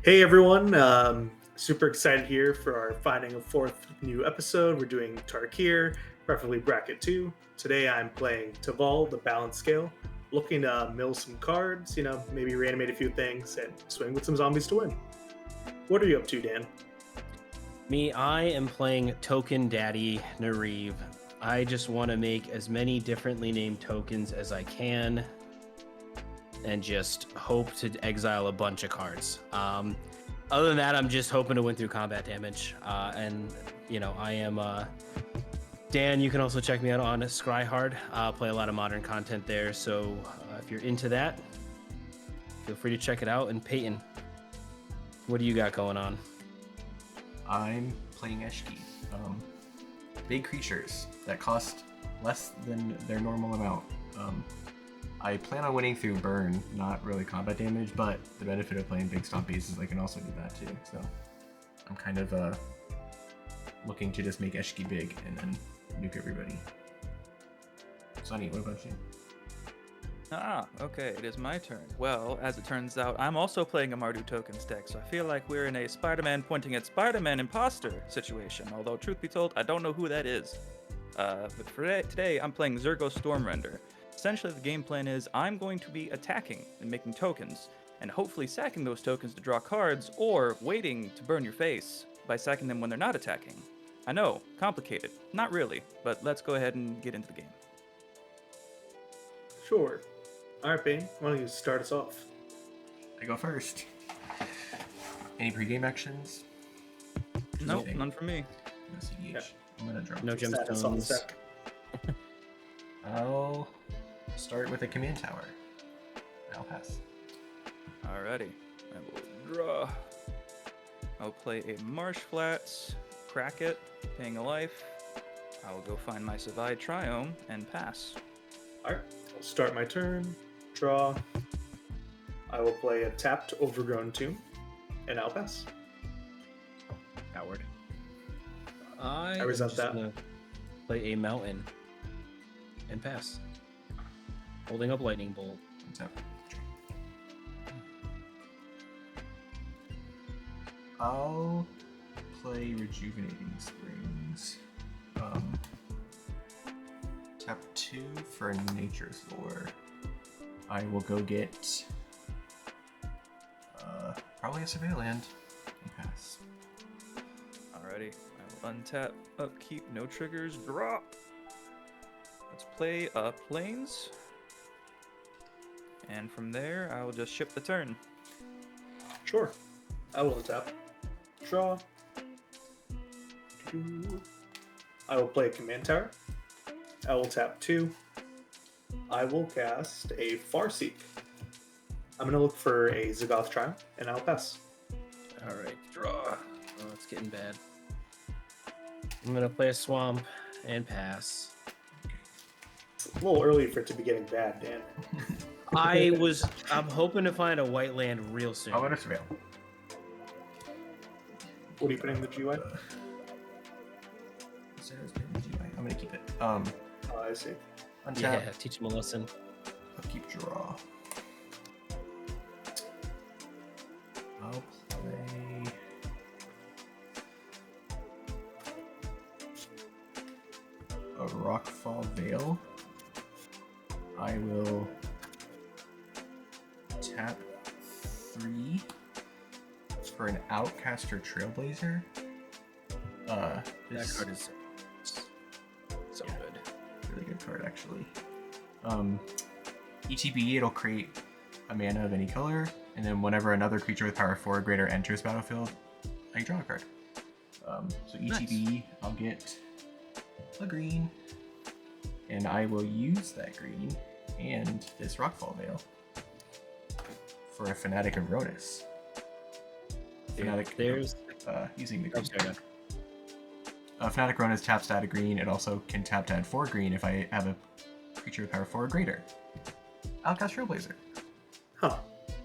Hey everyone, super excited here for our finding a fourth new episode. We're doing Tarkir, preferably bracket 2. Today I'm playing Teval, the balance scale, looking to mill some cards, maybe reanimate a few things and swing with some zombies to win. What are you up to, Dan? Me, I am playing Token Daddy Neriv. I just want to make as many differently named tokens as I can and just hope to exile a bunch of cards. Other than that, I'm just hoping to win through combat damage. I am Dan. You can also check me out on Scry Hard. Play a lot of modern content there. So if you're into that, feel free to check it out. And Peyton, what do you got going on? I'm playing Eshki. Big creatures that cost less than their normal amount. I plan on winning through burn, not really combat damage, but the benefit of playing big stompies is I can also do that too. So I'm kind of looking to just make Eshki big and then nuke everybody. Sonny, what about you? Okay, it is my turn. Well, as it turns out, I'm also playing a Mardu tokens deck, so I feel like we're in a Spider-Man pointing at Spider-Man imposter situation, although truth be told, I don't know who that is. But for today, I'm playing Zurgo Stormrender. Essentially, the game plan is I'm going to be attacking and making tokens, and hopefully sacking those tokens to draw cards, or waiting to burn your face by sacking them when they're not attacking. I know, complicated. Not really, but let's go ahead and get into the game. Sure. All right, Bane, why don't you start us off? I go first. Any pregame actions? Nope, none for me. No CDH. Yeah. I'm gonna drop. No Status on the gemstones. deck. I'll start with a command tower. I'll pass. Alrighty, I will draw. I'll play a Marsh Flats, crack it, paying a life. I will go find my Savai Triome and pass. All right, I'll start my turn, draw. I will play a tapped Overgrown Tomb, and I'll pass. Coward. I resent that. Gonna play a mountain and pass. Holding up lightning bolt. So, I'll play Rejuvenating Springs. Tap 2 for Nature's Lore. I will go get probably a Surveilland and pass. Alrighty, I will untap, upkeep, no triggers, drop. Let's play Plains. And from there, I will just ship the turn. Sure. I will tap. Draw. I will play a command tower. I will tap 2. I will cast a Farseek. I'm going to look for a Zagoth Triumph, and I'll pass. All right, draw. Oh, it's getting bad. I'm gonna play a swamp and pass. It's a little early for it to be getting bad, Dan. I'm hoping to find a white land real soon. I'll let her surveil. What are you putting in the GUI? I'm gonna keep it. Oh, I see. Untap, Yeah, teach him a lesson. upkeep, draw. I'll play a Rockfall Veil. I will tap 3 for an Outcaster Trailblazer. That This card is so Yeah. good. really good card actually. ETB, it'll create a mana of any color, and then whenever another creature with power 4 or greater enters battlefield, I can draw a card. So ETB, I'll get a green, and I will use that green and this Rockfall Veil for a Fanatic of Rodus. Fanatic, There's using the oh, green. sorry, Fanatic Rodus taps to add a green. It also can tap to add 4 green if I have a creature with power 4 or greater. Outcast Trailblazer. Huh.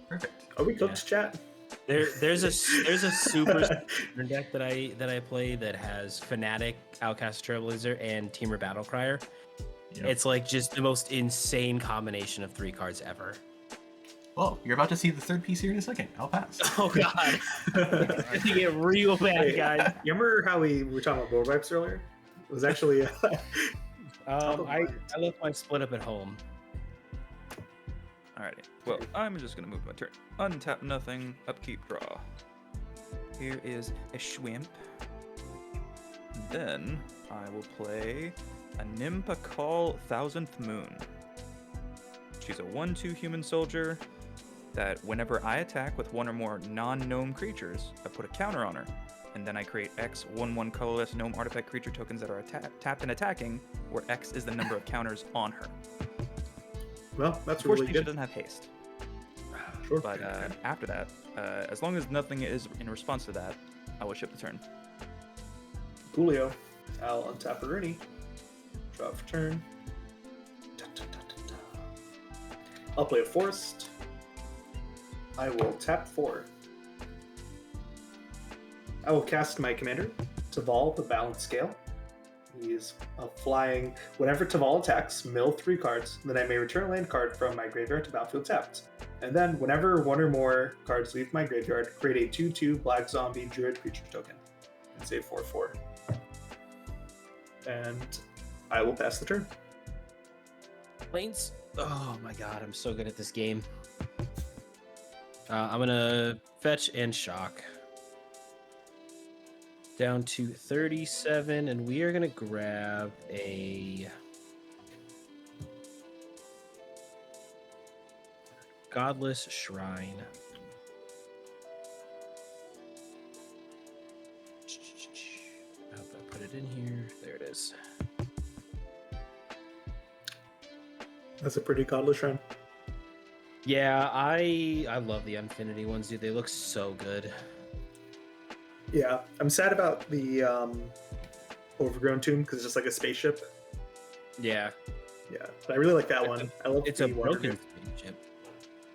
Perfect. Are we cooked, chat? there's a super standard deck that I play that has Fanatic, Outcast Trailblazer, and Teamer Battlecryer. Yep. It's like just the most insane combination of 3 cards ever. Well, you're about to see the third piece here in a second. I'll pass. Oh god. It's gonna get real bad, Hey, guys. you remember how we were talking about board wipes earlier? It was actually top of I mind. left my split up at home. Alrighty. Well, I'm just gonna move my turn. Untap nothing, upkeep draw. Here is a Schwimp. Then I will play a Nimpakal Thousandth Moon. She's a 1/2 human soldier that whenever I attack with one or more non-gnome creatures, I put a counter on her. And then I create X 1/1 colorless gnome artifact creature tokens that are tapped and attacking, where X is the number of counters on her. Well, that's Unfortunately, really she good. doesn't have haste. Sure. But after that, as long as nothing is in response to that, I will ship the turn. Coolio. I'll untap a Rooney. Draw for turn. Da, da, da, da, da. I'll play a Forest. I will tap 4. I will cast my commander, Teval, the Balanced Scale. He is flying. Whenever Teval attacks, mill 3 cards. Then I may return a land card from my graveyard to battlefield tapped. And then, whenever one or more cards leave my graveyard, create a 2/2 Black Zombie Druid creature token. And say 4/4. And I will pass the turn. Planes. Oh my god, I'm so good at this game. I'm gonna fetch and shock. Down to 37, and we are gonna grab a Godless Shrine. I hope I put it in here. There it is. That's a pretty godless shrine. Yeah, I love the Infinity ones, dude. They look so good. Yeah, I'm sad about the overgrown tomb because it's just like a spaceship. Yeah, Yeah, but I really like that one. I love it's the a broken water. spaceship.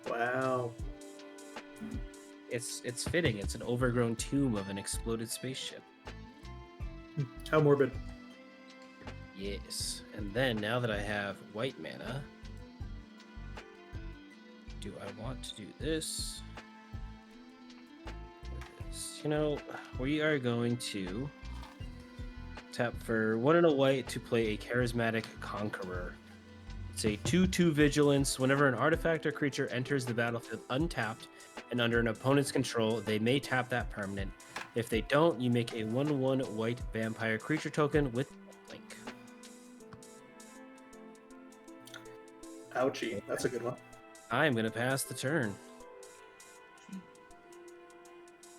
Wow. It's fitting. It's an overgrown tomb of an exploded spaceship. How morbid. Yes. And then now that I have white mana, do I want to do this? With this? You know, we are going to tap for 1 and a white to play a Charismatic Conqueror. It's a 2/2 vigilance. Whenever an artifact or creature enters the battlefield untapped and under an opponent's control, they may tap that permanent. If they don't, you make a 1/1 white vampire creature token with Link. Ouchie. That's a good one. I'm gonna pass the turn.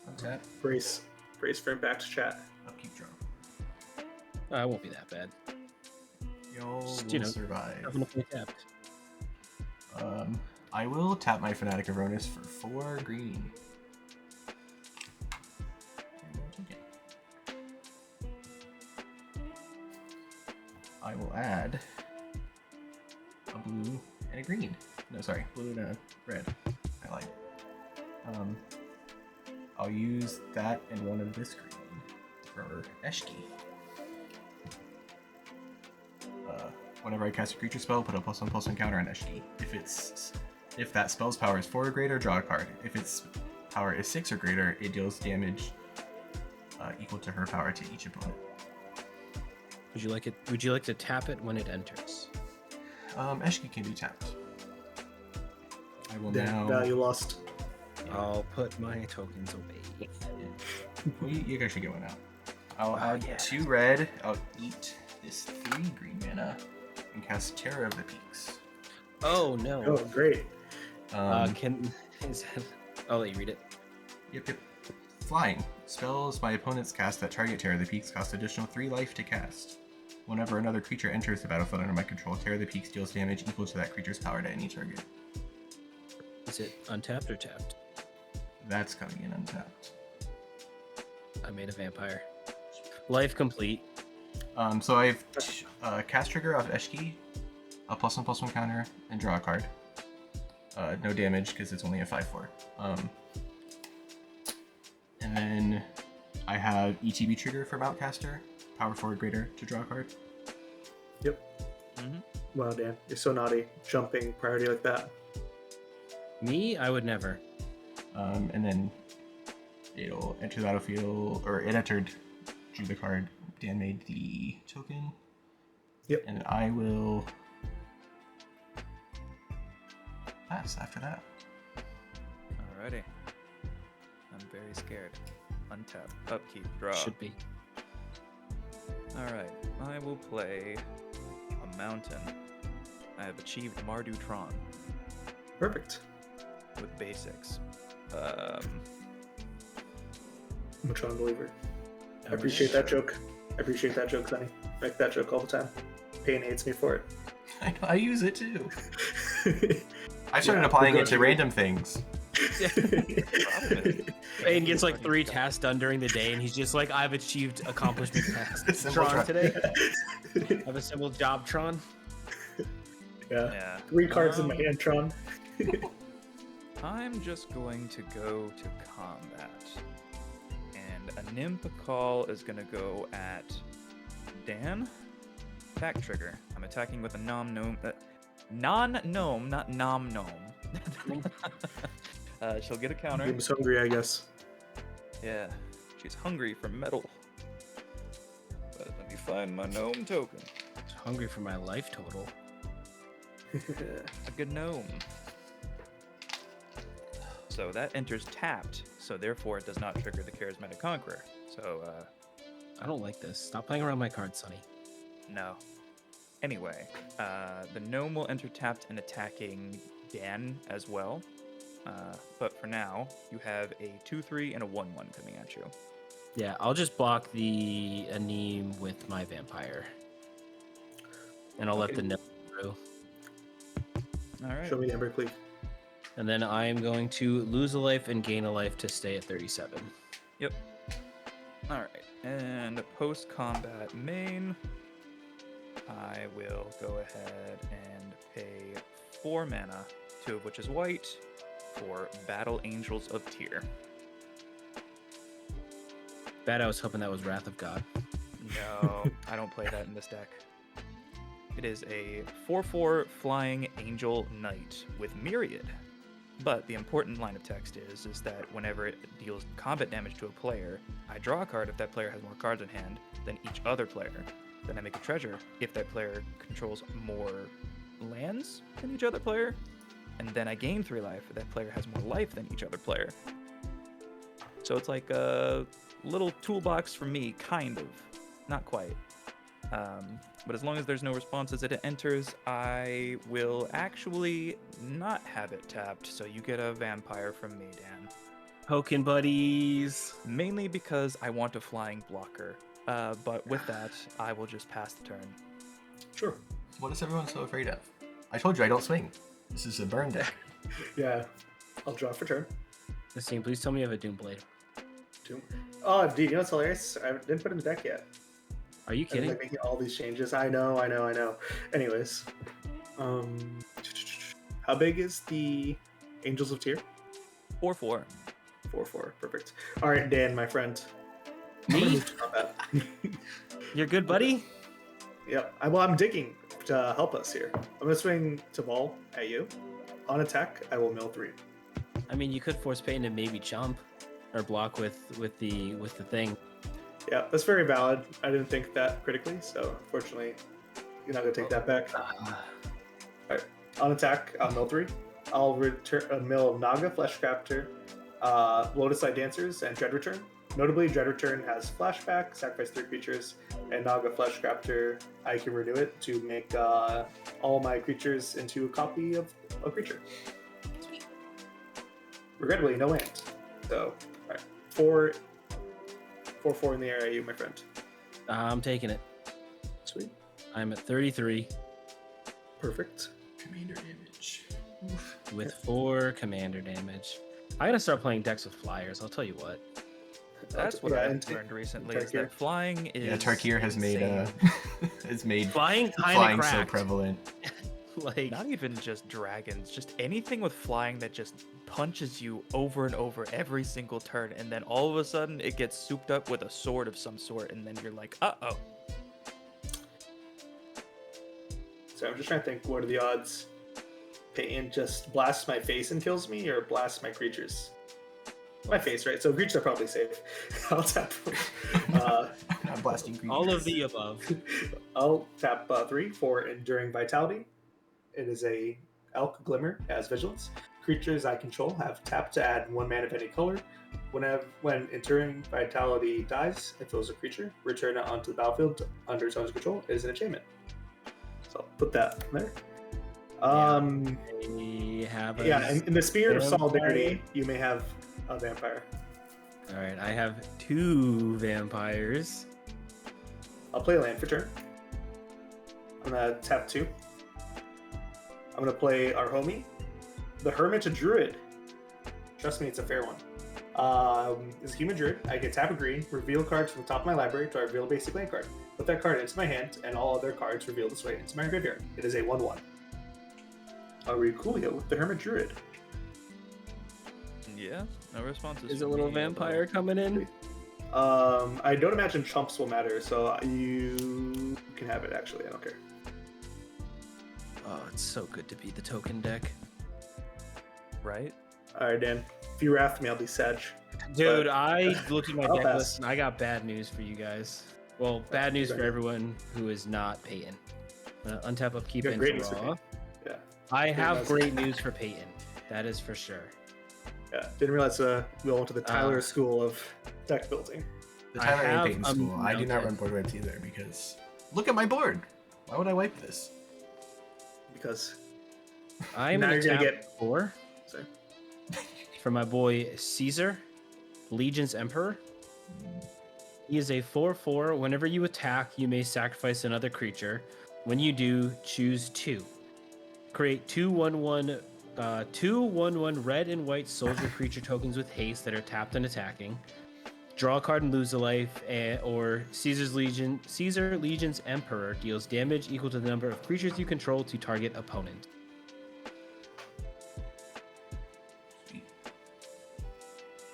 Untap. Brace for impact chat. Upkeep draw. I won't be that bad. You'll Just, will you know, survive. I'm gonna play tapped. I will tap my Fanatic of Ronus for 4 green. And we'll take it. I will add a blue and a green. No, sorry, blue and a red. I lied. I'll use that and one of this green for Eshki. Whenever I cast a creature spell, put a +1/+1 counter on Eshki. If that spell's power is 4 or greater, draw a card. If its power is 6 or greater, it deals damage equal to her power to each opponent. Would you like it? Would you like to tap it when it enters? Eshki can be tapped. I will Damn, now. value lost. I'll put my tokens away. Well, you guys should get one out. I'll Oh, add yeah. 2 red. I'll eat this 3 green mana and cast Terror of the Peaks. Oh no. Oh, great. I'll let you read it. Yep. Flying. Spells my opponents cast that target Terror of the Peaks cost additional 3 life to cast. Whenever another creature enters the battlefield under my control, Terror of the Peaks deals damage equal to that creature's power to any target. Is it untapped or tapped? That's coming in untapped. I made a vampire. Life complete. So I've cast trigger off Eshki, a +1/+1 counter, and draw a card. No damage because it's only a 5/4. And then I have ETB trigger for Mountcaster, power 4 or greater to draw a card. Yep. Wow, Dan, you're so naughty. Jumping priority like that. Me? I would never. And then it'll enter the battlefield, or it entered, drew the card. Dan made the token. Yep. And I will pass after that. Alrighty. I'm very scared. Untap, upkeep, draw. Should be. Alright, I will play a mountain. I have achieved Mardutron Perfect. with basics. I'm a Tron believer. I appreciate that joke. I appreciate that joke, Sonny. I make that joke all the time. Payne hates me for it. I know, I use it too. I started applying it to random things. Payne gets like 3 tasks done during the day, and he's just like, I've achieved accomplishment tasks. Assemble Tron Tron. today. I've assembled job Tron. Yeah. 3 cards in my hand, Tron. I'm just going to go to combat. And a Nimpakal is going to go at Dan. Attack trigger. I'm attacking with a non-gnome, not nom-gnome. She'll get a counter. Game's hungry, I guess. Yeah, she's hungry for metal. But let me find my gnome token. Hungry for my life total. A good gnome. So that enters tapped, so therefore it does not trigger the Charismatic Conqueror. So, I don't like this. Stop playing around my cards, Sonny. no. Anyway, the gnome will enter tapped and attacking Dan as well. But for now, you have a 2/3 and a 1/1 coming at you. Yeah, I'll just block the Aneem with my vampire. And I'll let Okay. the gnome through. All right. Show me the Embercleave. And then I'm going to lose a life and gain a life to stay at 37. Yep. All right. And post-combat main, I will go ahead and pay 4 mana, 2 of which is white, for Battle Angels of Tyr. Bad, I was hoping that was Wrath of God. No, I don't play that in this deck. It is a 4/4 flying angel knight with myriad. But the important line of text is that whenever it deals combat damage to a player, I draw a card if that player has more cards in hand than each other player. Then I make a treasure if that player controls more lands than each other player. And then I gain 3 life if that player has more life than each other player. So it's like a little toolbox for me, kind of. Not quite. But as long as there's no responses as it enters, I will actually not have it tapped, so you get a vampire from me, Dan. Pokin' buddies. Mainly because I want a flying blocker. But with that, I will just pass the turn. Sure. What is everyone so afraid of? I told you I don't swing. This is a burn deck. Yeah. I'll draw for turn. Christine, please tell me you have a Doomblade. Oh, dude, you know what's hilarious? I didn't put it in the deck yet. Are you I'm kidding? like making all these changes. I know. Anyways, how big is the Angels of Tyr? 4/4. 4/4. Perfect. All right, Dan, my friend. I'm gonna Me? move to combat. You're good, buddy? Yep. I'm digging to help us here. I'm gonna swing Teval at you. On attack, I will mill 3. I mean, you could force Payne to maybe jump or block with the thing. Yeah, that's very valid. I didn't think that critically, so unfortunately, you're not gonna take that back. On attack, I'll mill 3. I'll return a mill of Naga, Fleshcrafter, Lotus Eye Dancers, and Dread Return. Notably, Dread Return has flashback, sacrifice 3 creatures, and Naga Fleshcrafter, I can renew it to make all my creatures into a copy of a creature. Sweet. Regrettably, no land. So, alright. 4/4 in the air at you, my friend. I'm taking it. Sweet. I'm at 33 Perfect. Commander damage. Oof. with 4 commander damage. I gotta start playing decks with flyers, I'll tell you what. That's what Yeah, I've and learned recently, is Tarkir. that flying is Yeah, Tarkir has made insane. has made Flying kinda flying so cracked. prevalent. Like, Not even just dragons, just anything with flying that just punches you over and over every single turn, and then all of a sudden it gets souped up with a sword of some sort, and then you're like, uh-oh. So I'm just trying to think, what are the odds? Peyton just blasts my face and kills me, or blasts my creatures? My face, right? So creatures are probably safe. I'll tap. I'm not blasting creatures. All of the above. I'll tap 3 for Enduring Vitality. It is a Elk Glimmer as Vigilance. Creatures I control have tapped to add 1 mana of any color. When Enduring Vitality dies, if it was a creature, return it onto the battlefield under its owner's control. It is an enchantment. So I'll put that in there. We have in the spirit of vampire. solidarity, you may have a vampire. All right, I have 2 vampires. I'll play land for turn. I'm gonna tap 2. I'm gonna play our homie, the Hermit Druid. Trust me, it's a fair one. It's a human druid. I can tap a green, reveal cards from the top of my library to reveal a basic land card. Put that card into my hand, and all other cards reveal this way into my graveyard. It is a 1/1. Are we cool here with the Hermit Druid? Yeah, no responses. Is a from little me, vampire coming in? I don't imagine chumps will matter, so you can have it. Actually, I don't care. Oh, it's so good to be the token deck. Right? All right, Dan. If you wrath me, I'll be sad. Dude, I looked at my I'll deck pass. list and I got bad news for you guys. Well, bad news for everyone who is not Peyton. Untap, upkeep, You got and great news for draw. me. Yeah. I have news. great news for Peyton. That is for sure. Yeah. Didn't realize we all went to the Tyler School of deck building. The I Tyler have A. Payton School. I do not okay. run board wipes either because look at my board. Why would I wipe this? Because I'm Now gonna you're gonna tap get- 4 sorry. for my boy Caesar, Legion's Emperor. He is a 4/4. Whenever you attack, you may sacrifice another creature. When you do, choose 2. Create 2/1/1 red and white soldier creature tokens with haste that are tapped and attacking. Draw a card and lose a life, or Caesar Legion's Emperor deals damage equal to the number of creatures you control to target opponent.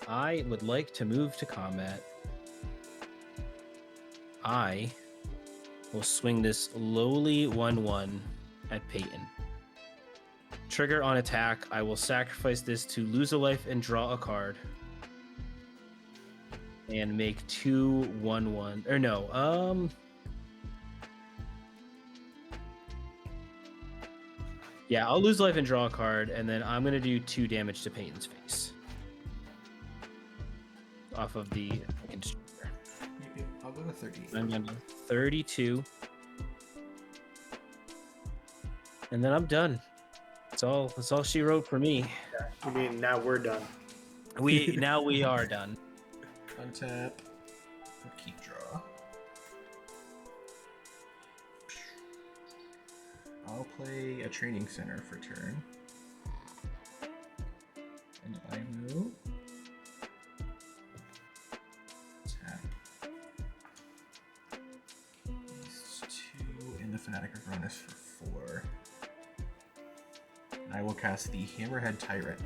I would like to move to combat. I will swing this lowly 1/1 at Peyton. Trigger on attack. I will sacrifice this to lose a life and draw a card. And make 2/1/1. Or no, yeah, I'll lose life and draw a card, and then I'm gonna do 2 damage to Peyton's face. Off of the fucking destroyer. I'll go to 30. I'm on 32. And then I'm done. That's all she wrote for me. You mean now we're done? Now we are done. Untap. Keep draw. I'll play a training center for turn. And I will tap these 2 and the Fanatic of Ronus for 4. And I will cast the Hammerhead Tyrant.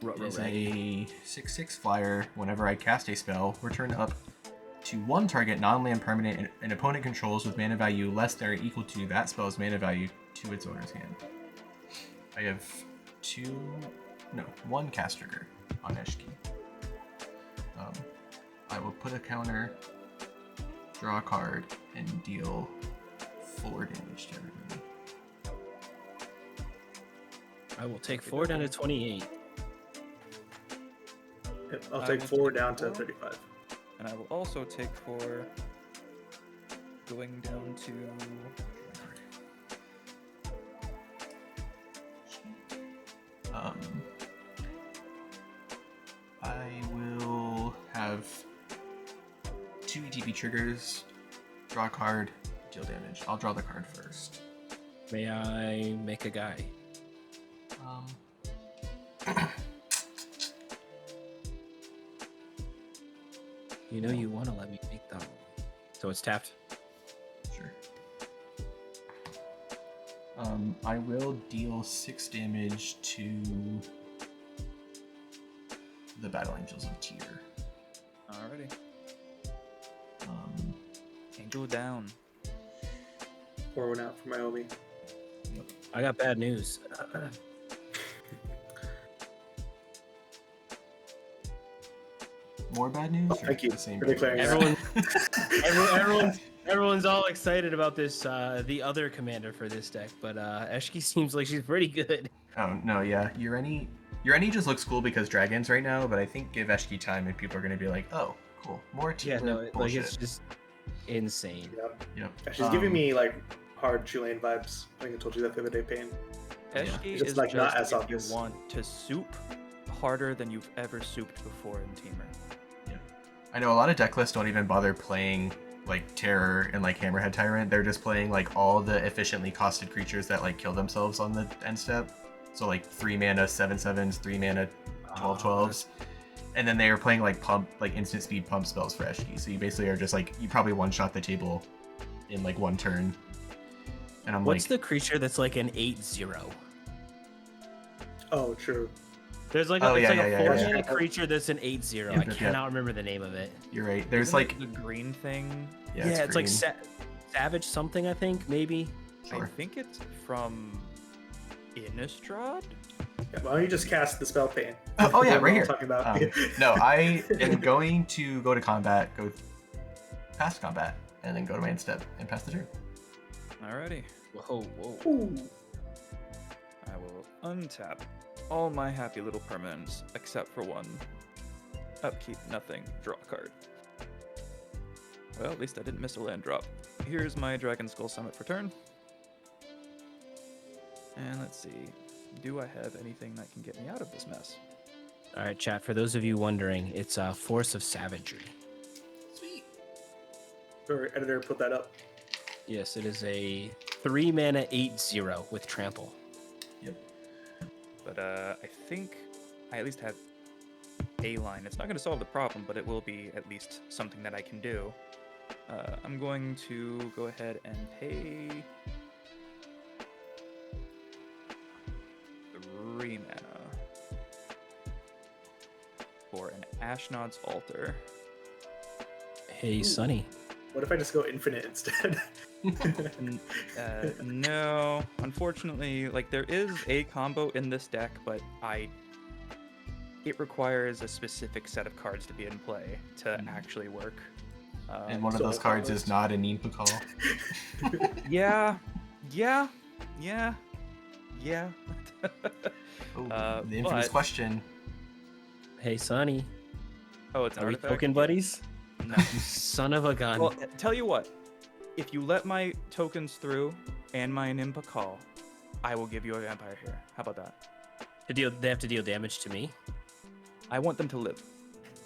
It is a 6/6 flyer. Whenever I cast a spell, return up to 1 target non-land permanent an opponent controls with mana value less than or equal to that spell's mana value to its owner's hand. I have 1 cast trigger on Eshki. I will put a counter, draw a card, and deal 4 damage to everybody. I will take 4 down to 28. Yep, I'll I take will 4 take down to 4. 35. And I will also take 4 going down to... I will have 2 ETB triggers, draw a card, deal damage. I'll draw the card first. May I make a guy? You know you want to let me make them. So it's tapped. Sure. I will deal 6 damage to the Battle Angels of Tyr. Alrighty. Angel down. Pour one out for my homie. I got bad news. More bad news? Oh, thank you The same for bad declaring news? Everyone's all excited about this the other commander for this deck, but Eshki seems like she's pretty good. Oh no, yeah. Ureni just looks cool because dragons right now, but I think give Eshki time and people are gonna be like, oh, cool, more Yeah, teamer no, like bullshit. it's just insane. Yep. Yep. Yeah, she's giving me like hard Chilean vibes. I think I told you that the other day, Payne. Eshki It's is like just not as if you obvious. want to soup harder than you've ever souped before in Teamer. I know a lot of deck lists don't even bother playing like Terror and like Hammerhead Tyrant. They're just playing like all the efficiently costed creatures that like kill themselves on the end step. So like 3 mana 7/7s, 3 mana 12/12s. And then they are playing like instant speed pump spells for Eshki. So you basically are just like you probably one shot the table in like one turn. And I'm What's like, the creature that's like an 8/0? Oh, true. There's like Oh, a, it's yeah, like yeah, a yeah, 4-mana yeah. creature that's an 8/0. Yep, I yep, cannot remember the name of it. you're right. There's Isn't like it the green thing. yeah, it's like green. Savage something, I think, maybe. I Sure. think it's from Innistrad. Yeah, why don't you just cast the spell, Payne? Oh yeah, What right I'm here. talking about. No, I am going to go to combat, go past combat, and then go to my end step and pass the turn. Alrighty. Whoa, whoa. Ooh. I will untap all my happy little permanents except for one. Upkeep, nothing. Draw a card. Well, at least I didn't miss a land drop. Here's my Dragon Skull Summit for turn. And let's see. Do I have anything that can get me out of this mess? All right, chat. For those of you wondering, it's a Force of Savagery. Sweet. Or editor, put that up. Yes, it is a 3-mana 8/0 with trample. Yep. But I think I at least have a line. It's not going to solve the problem, but it will be at least something that I can do. I'm going to go ahead and pay 3 mana for an Ashnod's Altar. Hey, Sonny. What if I just go infinite instead? No, unfortunately, like there is a combo in this deck, but it requires a specific set of cards to be in play to actually work. And one of so those cards is not a Nimpa call. Yeah. Oh, the infamous but- question. Hey, Sonny. Oh, it's an Are we artifact? token buddies? No. You son of a gun. Well, tell you what. If you let my tokens through and my Nimpa call, I will give you a vampire here. How about that? They have to deal damage to me. I want them to live.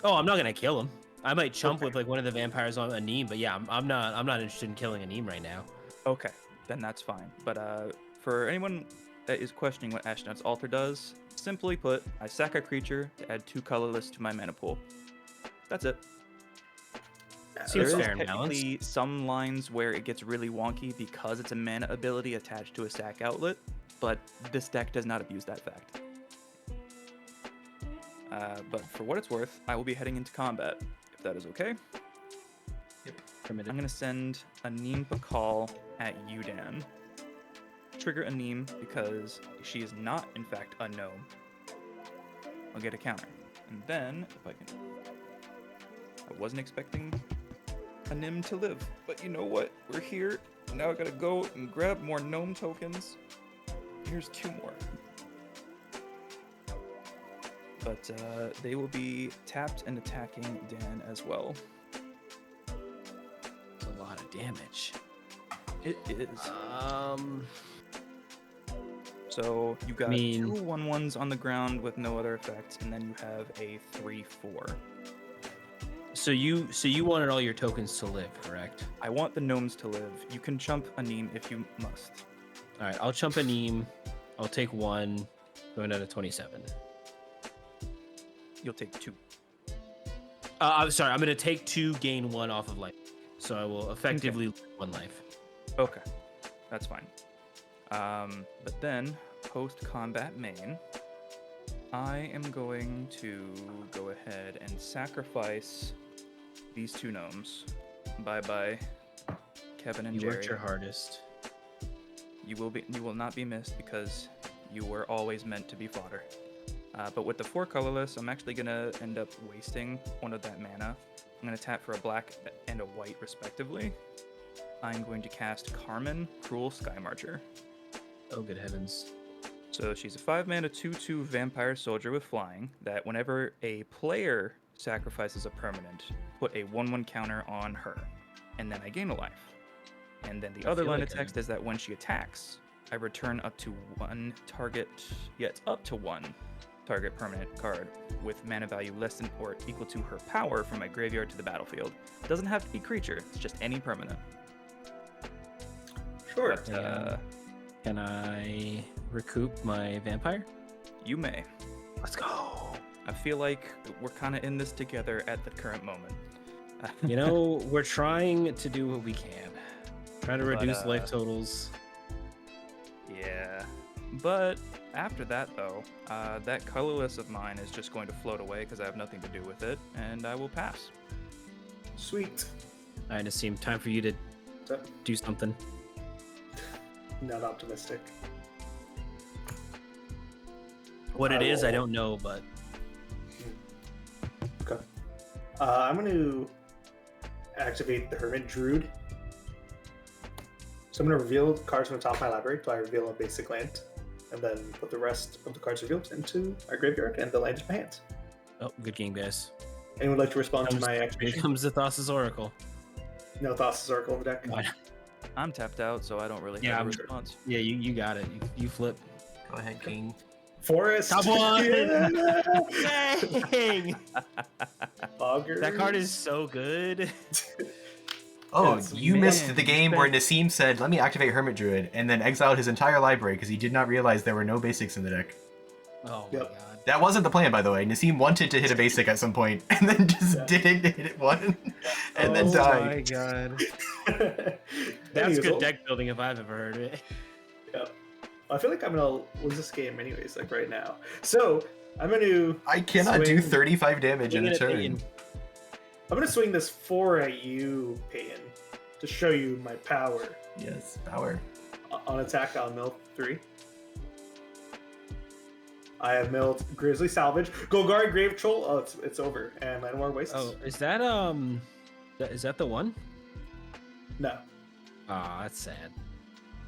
Oh, I'm not gonna kill him. I might chump Okay. with like one of the vampires on a Neem, but yeah, I'm not interested in killing a Neem right now. Okay, then that's fine. But for anyone that is questioning what Ashnod's Altar does, simply put, I sack a creature to add 2 colorless to my mana pool. That's it. Seems There is fair and balanced. technically some lines where it gets really wonky because it's a mana ability attached to a sack outlet, but this deck does not abuse that fact. But for what it's worth, I will be heading into combat, if that is okay. Permitted. I'm going to send a Neem Pakal at Udan. Trigger a Neem because she is not, in fact, a gnome. I'll get a counter. And then, if I can... I wasn't expecting a Nim to live, but you know what? We're here. Now I gotta go and grab more gnome tokens. Here's 2 more. But they will be tapped and attacking Dan as well. It's a lot of damage. It is. So you got mean- 2 1/1s on the ground with no other effects, and then you have a 3/4. So you wanted all your tokens to live, correct? I want the gnomes to live. You can chump a Neem if you must. All right, I'll chump a Neem. I'll take 1, going down to 27. You'll take 2. I'm sorry, I'm gonna take 2, gain 1 off of life. So I will effectively lose 1 life. Okay, that's fine. But then, post-combat main, I am going to go ahead and sacrifice these 2 gnomes. Bye-bye, Kevin and You Jerry. worked your hardest. You will not be missed because you were always meant to be fodder. But with the 4 colorless, I'm actually gonna end up wasting one of that mana. I'm gonna tap for a black and a white respectively. I'm going to cast Carmen, Cruel Skymarcher. Oh, good heavens. So she's a 5-mana 2/2 vampire soldier with flying that whenever a player sacrifices a permanent, put a 1/1 counter on her, and then I gain a life. And then the other line of text is that when she attacks, I return up to one target permanent card with mana value less than or equal to her power from my graveyard to the battlefield. It doesn't have to be creature, it's just any permanent. Sure. But, Can I recoup my vampire? you may. Let's go. I feel like we're kind of in this together at the current moment. You know, we're trying to do what we can. Trying to reduce life totals. Yeah. But after that, though, that colorless of mine is just going to float away because I have nothing to do with it, and I will pass. Sweet. All right, Nassim, time for you to do something. Not optimistic. What it is, I don't know, but... Okay. I'm going to activate the Hermit Druid. So I'm going to reveal cards from the top of my library till I reveal a basic land, and then put the rest of the cards revealed into my graveyard and the land in my hand. Oh, good game, guys. Anyone like to respond to my Here activation? comes the Thassa's Oracle. No Thassa's Oracle in the deck. I'm tapped out, so I don't really Yeah, have a I'm sure. response. Yeah, you got it. You flip. Go ahead, King. Forest. Top one! Yeah! Dang! Boggers. That card is so good. Oh, Yes, you man. missed the game where Nassim said, "Let me activate Hermit Druid," and then exiled his entire library because he did not realize there were no basics in the deck. Oh Yep. my god. That wasn't the plan, by the way. Nassim wanted to hit a basic at some point, and then just Yeah. didn't hit it one, and then Oh died. my god. That's Anyways, good deck building if I've ever heard it. Yeah. I feel like I'm gonna lose this game anyways, like right now. So I'm gonna I cannot do swing- 35 damage in a turn. I'm gonna swing this 4 at you, Peyton, to show you my power. Yes, power. On attack, I'll mill 3. I have milled Grizzly Salvage, Golgari Grave Troll. Oh, it's over, and Landwar Wastes. Oh, is that the one? No, Aw, that's sad.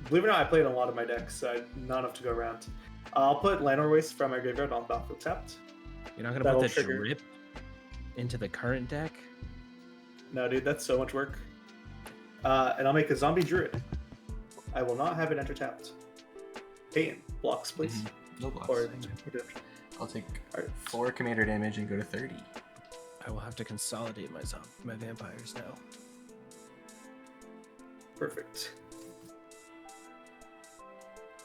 believe it or not, I played a lot of my decks, so not enough to go around. I'll put Landwar Wastes from my graveyard on battlefield tapped. You're not gonna That'll put the trigger. drip into the current deck? No, dude, that's so much work. And I'll make a Zombie Druid. I will not have it enter tapped. Peyton, blocks, please. No blocks. Or I'll take Alright. 4 commander damage and go to 30. I will have to consolidate my vampires now. Perfect.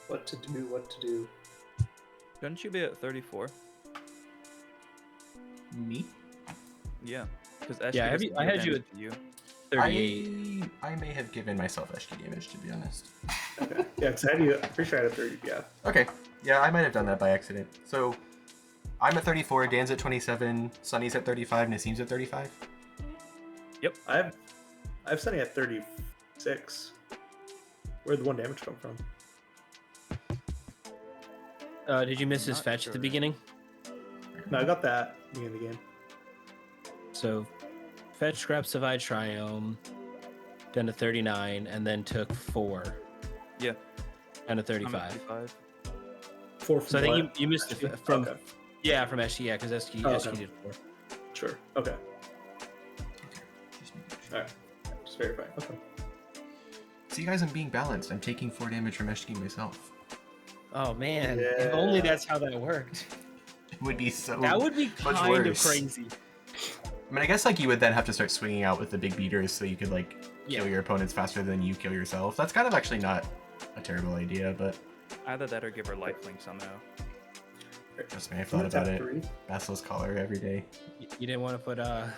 What to do. Shouldn't you be at 34? Me? Yeah. Because Yeah, I had you at you. 38. I may have given myself Eshki damage, to be honest. Okay. Yeah, because I had you. I'm pretty sure I had a 30. Yeah. Okay. Yeah, I might have done that by accident. So, I'm at 34, Dan's at 27, Sunny's at 35, Nassim's at 35. I have Sunny at 36. Where'd the 1 damage come from? Did you miss his Not fetch at the sure. beginning? No, I got that at the beginning of the game. So, fetch Scrap Savide Triome, down to 39, and then took 4, Yeah. down to I'm at 35. 35. 4 from So I think what? you missed it from Okay. Yeah, from Eshki, yeah, because Eshki okay. did 4. Sure. Okay. Just making sure. Alright. Just verify. Okay. See, guys, I'm being balanced. I'm taking 4 damage from Eshki myself. Oh man, if only Yeah. that's how that worked. It would be so That would be much kind of worse. crazy. I mean, I guess like you would then have to start swinging out with the big beaters so you could like Yeah. kill your opponents faster than you kill yourself. That's kind of actually not a terrible idea, but Either that or give her lifelink somehow. trust me, I've I'm thought gonna about tap it. 3. Basilisk Collar every day. You didn't want to put the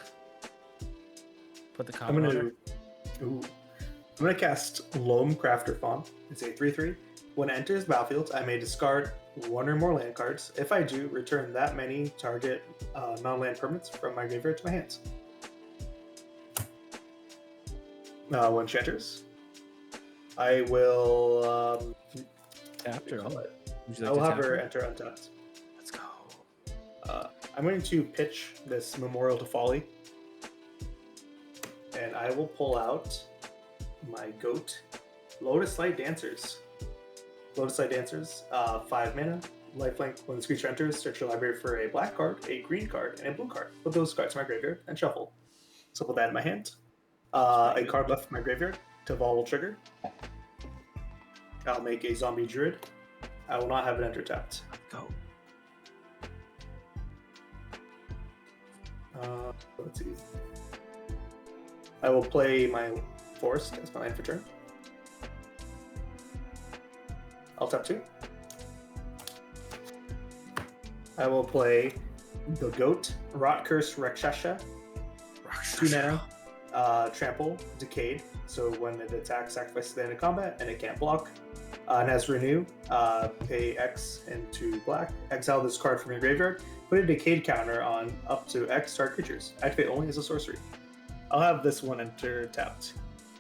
I'm common on gonna. her? Ooh. I'm gonna cast Loam Crafter Fawn. It's a 3/3. When it enters the battlefield, I may discard 1 or more land cards. If I do, return that many target non-land permanents from my graveyard to my hands. When she enters, I will. After call all. it? Would you I like will to have tap her her? enter untapped. Let's go. I'm going to pitch this Memorial to Folly, and I will pull out my goat, Lotus Light Dancers. Lotus Light Dancers, 5 mana, lifelink. When this creature enters, search your library for a black card, a green card, and a blue card. Put those cards in my graveyard and shuffle. So put that in my hand. A card left in my graveyard. Teval will trigger. I'll make a zombie druid. I will not have it enter tapped. Go. Let's see. I will play my forest as my land for turn. I'll tap 2. I will play the goat, Rot Curse Rakshasha. 2 mana, trample, decayed. So when it attacks, sacrifices the end of combat, and it can't block. And as renew, pay X into black. Exile this card from your graveyard. Put a decayed counter on up to X target creatures. Activate only as a sorcery. I'll have this one enter tapped,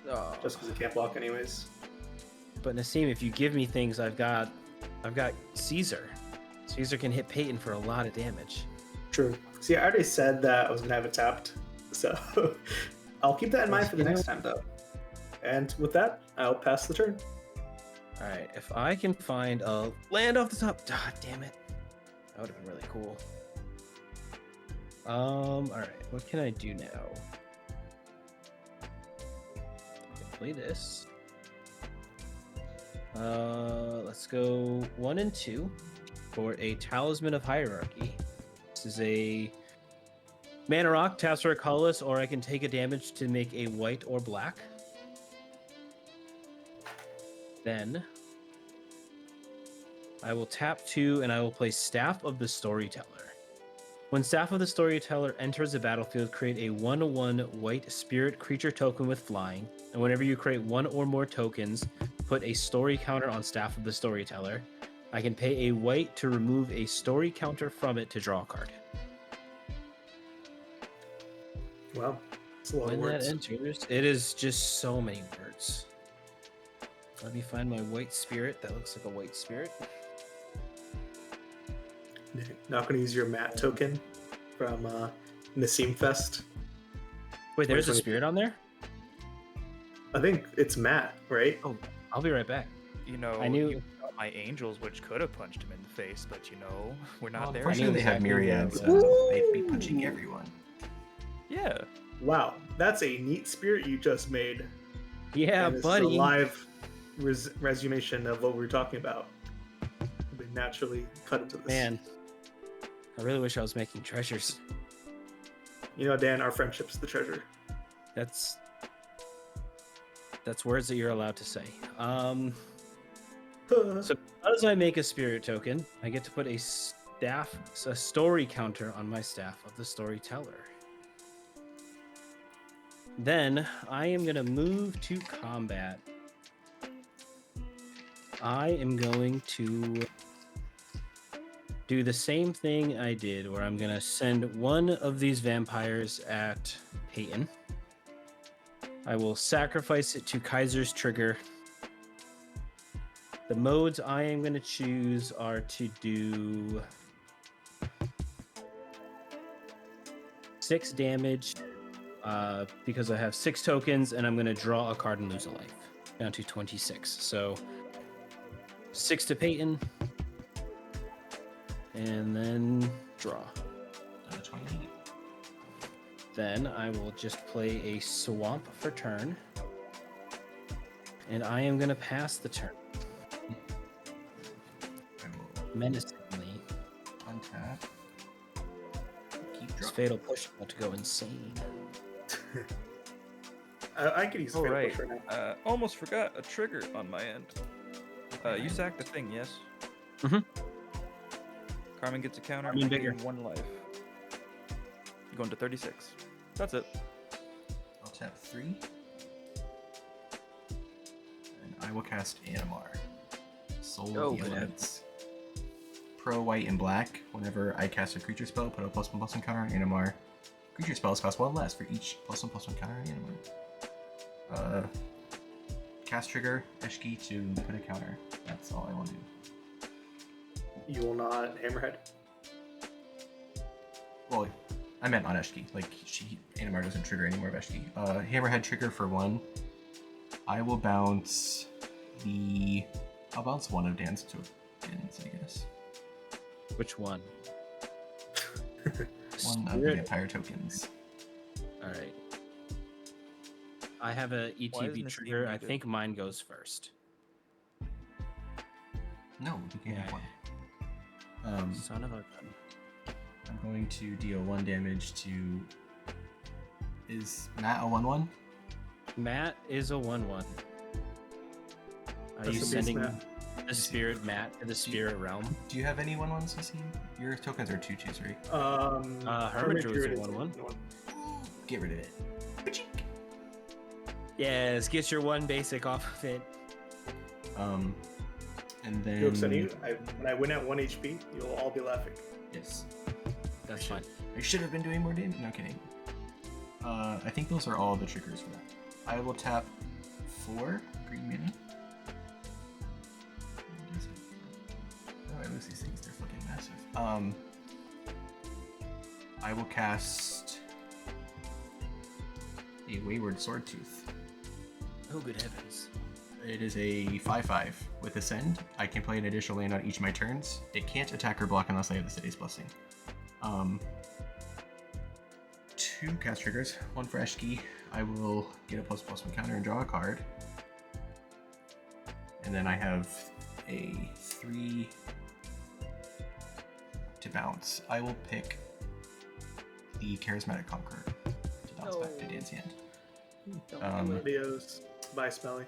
Oh. just because it can't block anyways. But Nassim, if you give me things, I've got Caesar. Caesar can hit Peyton for a lot of damage. True. See, I already said that I was gonna have it tapped, so I'll keep that in mind for the next time, though. And with that, I'll pass the turn. All right, if I can find a land off the top, god damn it, that would have been really cool. All right, what can I do now? I can play this. Let's go 1 and 2 for a Talisman of Hierarchy. This is a mana rock, taps for a colorless, or I can take a damage to make a white or black. Then I will tap 2 and I will play Staff of the Storyteller. When Staff of the Storyteller enters the battlefield, create a 1/1 white spirit creature token with flying. And whenever you create 1 or more tokens, put a story counter on Staff of the Storyteller. I can pay a white to remove a story counter from it to draw a card. Wow, it's a lot of When words. that enters, it is just so many words. Let me find my white spirit. That looks like a white spirit. Not going to use your Matt token from Nassim Fest. Wait, there's a 2020. spirit on there? I think it's Matt, right? Oh, I'll be right back. You know, I knew- you got my angels, which could have punched him in the face, but you know, we're not Well, there. unfortunately, they yet. have myriads. They'd be punching everyone. Yeah. Wow, that's a neat spirit you just made. Yeah, And this buddy. is a live resumation of what we were talking about. We naturally cut into this. Man, I really wish I was making treasures. You know, Dan, our friendship's the treasure. That's words that you're allowed to say. So how does I make a spirit token? I get to put a story counter on my Staff of the Storyteller. Then I am going to move to combat. I am going to do the same thing I did, where I'm going to send one of these vampires at Peyton. I will sacrifice it to Kaiser's Trigger. The modes I am going to choose are to do 6 damage because I have 6 tokens, and I'm going to draw a card and lose a life. Down to 26. So 6 to Peyton, and then draw. 28. Then I will just play a swamp for turn. And I am going to pass the turn. I will Menacingly. untap. Keep This drawing. fatal push is about to go insane. I could use Oh, Fatal right. Push right now. Almost forgot a trigger on my end. You sacked the thing, yes? Mhm. Carmen gets a counter. Carmen I bigger. gain 1 life. You're going to 36. That's it. I'll tap 3. And I will cast Animar. Soul Oh, of the man. Elements. Pro white and black. Whenever I cast a creature spell, put a +1/+1 counter on Animar. Creature spells cost 1 less for each +1/+1 counter on Animar. cast trigger Eshki to put a counter. That's all I will do. You will not hammerhead. Well, I meant on Eshki. Like, Animar doesn't trigger any more of Eshki. Hammerhead trigger for 1. I will bounce I'll bounce one of Dan's tokens, I guess. Which one? One of the Empire tokens. All right. I have a Why ETB isn't this trigger. I muted? think mine goes first. No, you can't have Yeah. one. Son of a gun. I'm going to deal 1 damage to. Is Matt a 1/1? Matt is a 1/1. Are That's you the beast, sending Matt. the spirit Matt to the spirit realm? Do you have any 1/1s, Hasim? Your tokens are 2/2s, right? Hermit Druid's a Druid is 1/1. Get rid of it. Ba-chink. Yes, get your 1 basic off of it. And then. Jokes on you. When I win at 1 HP, you'll all be laughing. Yes. That's fine. I should have been doing more damage. No kidding. I think those are all the triggers for that. I will tap 4 green mana. Oh, I lose these things. They're fucking massive. I will cast a Wayward Swordtooth. Oh, good heavens. It is a 5/5 with Ascend. I can play an additional land on each of my turns. It can't attack or block unless I have the City's Blessing. 2 cast triggers. 1 for Eshki. I will get a ++1 counter and draw a card. And then I have a 3 to bounce. I will pick the Charismatic Conqueror to bounce back to Dan's hand. Adios. Bye, Smelly.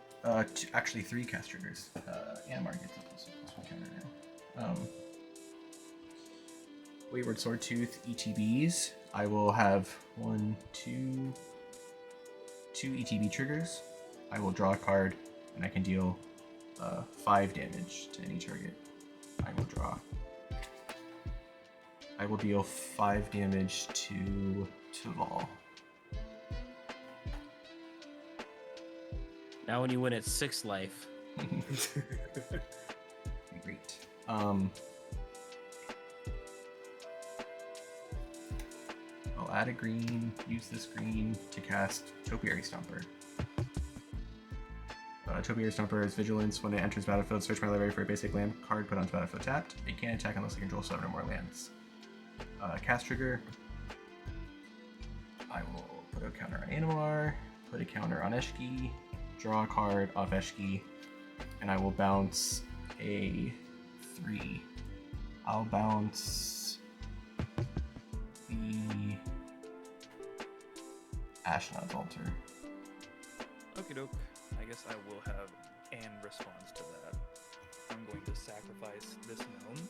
Actually 3 cast triggers. Animar gets a +1 counter now. Wayward Swordtooth ETBs. I will have 2 ETB triggers. I will draw a card, and I can deal 5 damage to any target. I will deal 5 damage to Teval. Now when you win at 6 life. Great. I'll add a green, use this green to cast Topiary Stomper. Topiary Stomper is Vigilance. When it enters battlefield, search my library for a basic land card put onto battlefield tapped. It can't attack unless it controls 7 or more lands. Cast trigger. I will put a counter on Animar, put a counter on Eshki, draw a card off Eshki, and I will bounce a 3. I'll bounce the Ashnod's Altar. Okie doke. I guess I will have an response to that. I'm going to sacrifice this gnome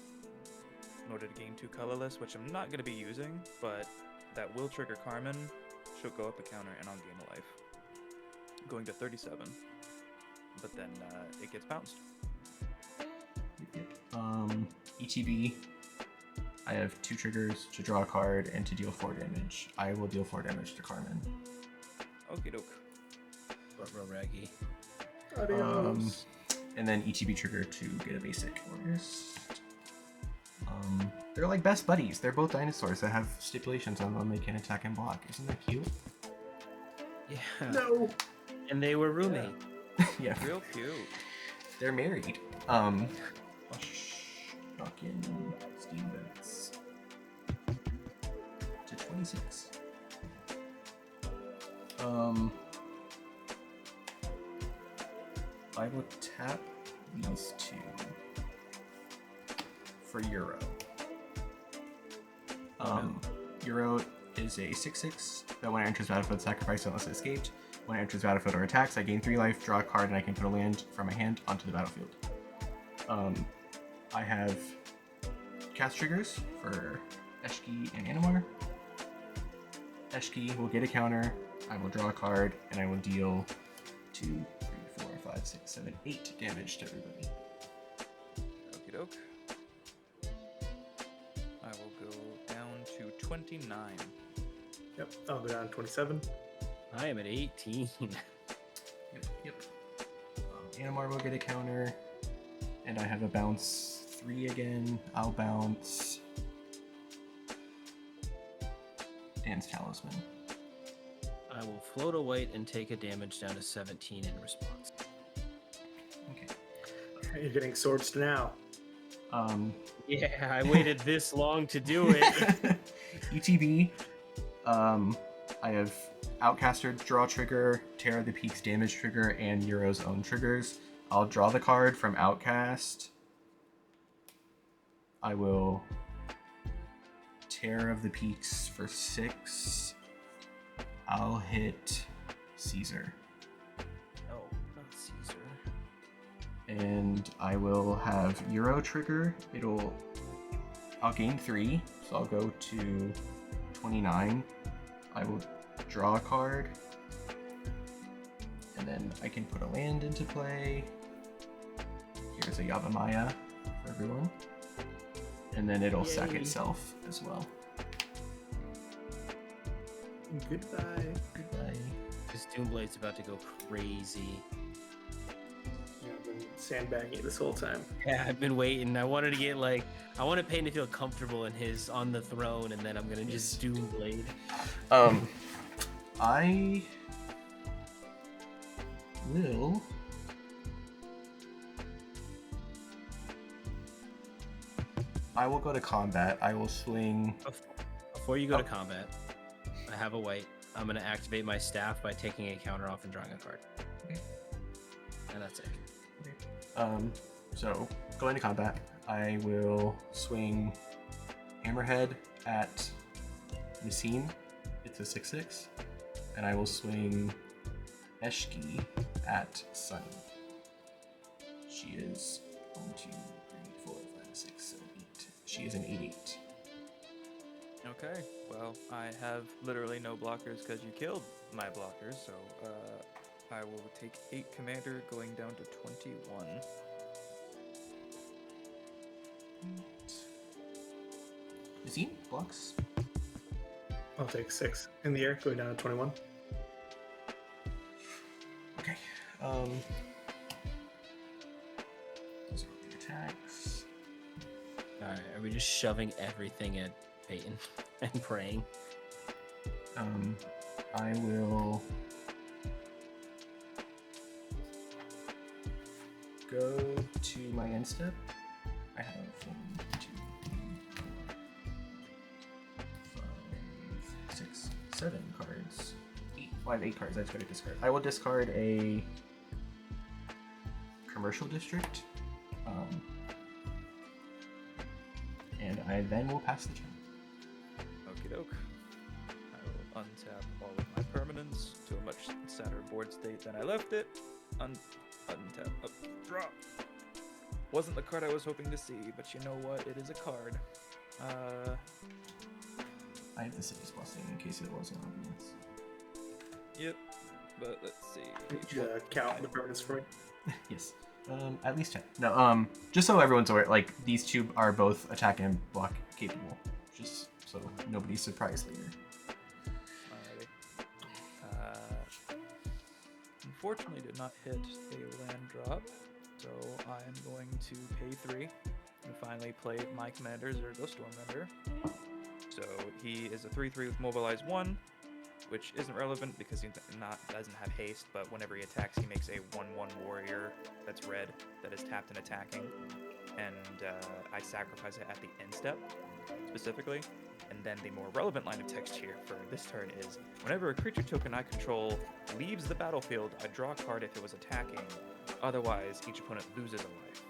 in order to gain 2 colorless, which I'm not going to be using, but that will trigger Carmen. She'll go up a counter and I'll gain a life. Going to 37, but then it gets bounced. ETB. I have 2 triggers to draw a card and to deal 4 damage. I will deal 4 damage to Carmen. Okie doke. But real raggy. Adios. And then ETB trigger to get a basic August. They're like best buddies. They're both dinosaurs that have stipulations on when they can attack and block. Isn't that cute? Yeah. No. And they were roommates. Yeah. Real cute. They're married. Fucking Steam Vents to 26. I will tap these 2 for Euro. Euro is a 6/6 that when it enters battlefield, sacrifice unless it escaped. When it enters battlefield or attacks, I gain 3 life, draw a card, and I can put a land from my hand onto the battlefield. I have cast triggers for Eshki and Animar. Eshki will get a counter, I will draw a card, and I will deal 2, 3, 4, 5, 6, 7, 8 damage to everybody. Okie doke. I will go down to 29. Yep. I'll go down to 27. I am at 18. Yep. Animar will get a counter. And I have a bounce 3 again. I'll bounce Dance Talisman. I will float a white and take a damage down to 17 in response. Okay. You're getting swords to now. Yeah, I waited this long to do it. ETB. I have Outcaster draw trigger, Terror of the Peaks damage trigger, and Euro's own triggers. I'll draw the card from Outcast. I will Terror of the Peaks for 6. I'll hit Caesar. Oh, not Caesar. And I will have Euro trigger. I'll gain 3, so I'll go to 29. I will draw a card. And then I can put a land into play. Here's a Yavimaya for everyone. And then it'll sack Yay. itself as well. Goodbye. Goodbye. This Doomblade's about to go crazy. Yeah, I've been sandbagging it this whole time. Yeah, I've been waiting. I wanted Payne to feel comfortable in his on the throne, and then I'm gonna just Doomblade. I will. I will go to combat. I will swing. Before you go to combat, I have a white. I'm gonna activate my staff by taking a counter off and drawing a card. Okay. And that's it. So going to combat, I will swing Hammerhead at Messine. It's a 6/6, and I will swing Eshki at Sunny. She is 1, 2, 3, 4, 5, 6, 7, 8. She is an 8/8. Okay, well, I have literally no blockers because you killed my blockers, so I will take 8 commander going down to 21. Messine blocks. I'll take 6 in the air, going down to 21. Okay. Those are all the attacks. Alright, are we just shoving everything at Peyton and praying? I will go to my end step. I have 1, 2, 3, 4, 5, 6, 7 cards. 8. Well, I have 8 cards. I just gotta discard. I will discard a commercial district. And I then will pass the turn. Okie doke. I will untap all of my permanents to a much sadder board state than I left it. Untap. Up. Draw. Wasn't the card I was hoping to see, but you know what? It is a card. I have the City's Blessing in case it wasn't obvious. Yep. But let's see. Did you count the permanents for me? Yes. At least 10. No, just so everyone's aware, like, these two are both attack and block capable. Just so nobody's surprised later. Alrighty. Unfortunately did not hit a land drop, so I am going to pay 3 and finally play my commander, Zurgo Stormrender. So he is a 3/3 with Mobilize 1, which isn't relevant because he doesn't have haste, but whenever he attacks, he makes a 1/1 warrior that's red that is tapped and attacking. And I sacrifice it at the end step, specifically. And then the more relevant line of text here for this turn is, whenever a creature token I control leaves the battlefield, I draw a card if it was attacking. Otherwise, each opponent loses a life.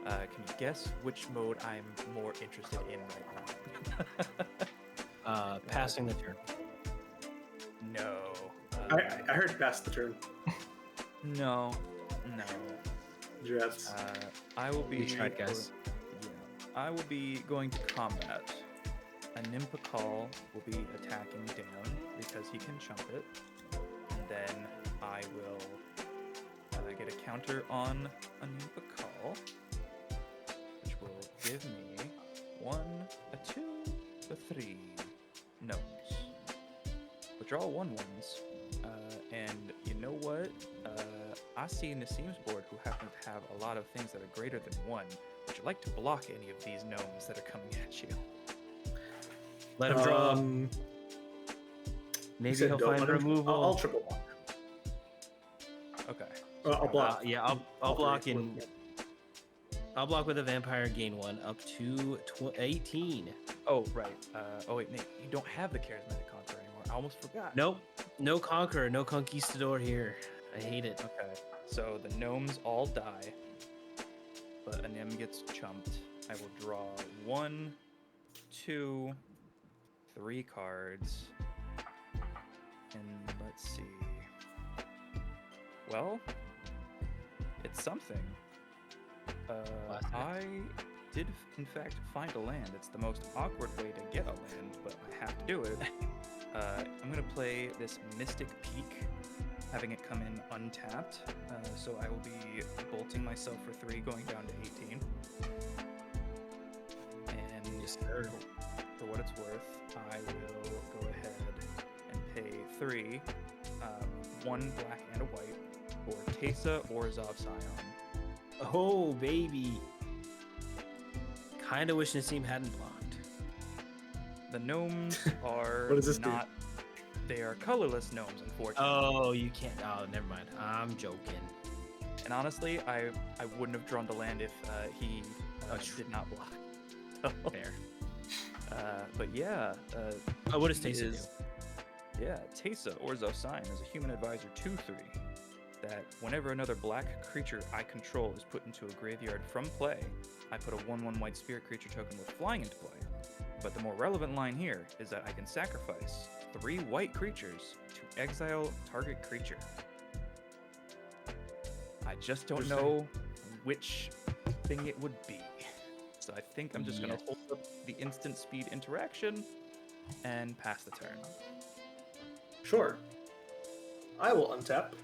Can you guess which mode I'm more interested in right now? Passing the turn. No. I heard pass the turn. No. Jets. I will be. You tried, guys. Yeah. I will be going to combat. A Nimpakal will be attacking down because he can chump it. And then I will get a counter on a Nimpakal, which will give me 1, a 2, a 3 notes, which are all 1/1s. And you know what? I see Nassim's board who happen to have a lot of things that are greater than one. Would you like to block any of these gnomes that are coming at you? Let him draw. You Maybe said he'll don't find let him- removal. I'll triple block. Okay. I'll block. Yeah, I'll All block three. in. I'll block with a vampire, gain 1 up to 18. Oh, right. Oh, wait, Nate, you don't have the charismatic conqueror anymore. I almost forgot. Nope, no conqueror, no conquistador here. I hate it. Okay, so the gnomes all die, but a gnome gets chumped. I will draw 1, 2, 3 cards. And let's see. Well, it's something. I did, in fact, find a land. It's the most awkward way to get a land, but I have to do it. I'm going to play this Mystic Peak, having it come in untapped. So I will be bolting myself for 3, going down to 18. And Yes, sir. for what it's worth, I will go ahead and pay 3, 1 black and a white, for Tesa or Zav Scion. Oh, baby. Kinda wish Nassim hadn't blocked. The gnomes are What does this do? not. They are colorless gnomes, unfortunately. Oh, you can't. Oh, never mind. I'm joking. And honestly, I wouldn't have drawn the land if he did not block. Fair. But yeah. What does he Tesa do? is- Yeah, Tesa or Zosine is a human advisor 2/3. That whenever another black creature I control is put into a graveyard from play, I put a 1/1 white spirit creature token with flying into play. But the more relevant line here is that I can sacrifice 3 white creatures to exile target creature. I just don't know which thing it would be. So I think I'm just going to hold up the instant speed interaction and pass the turn. Sure. I will untap.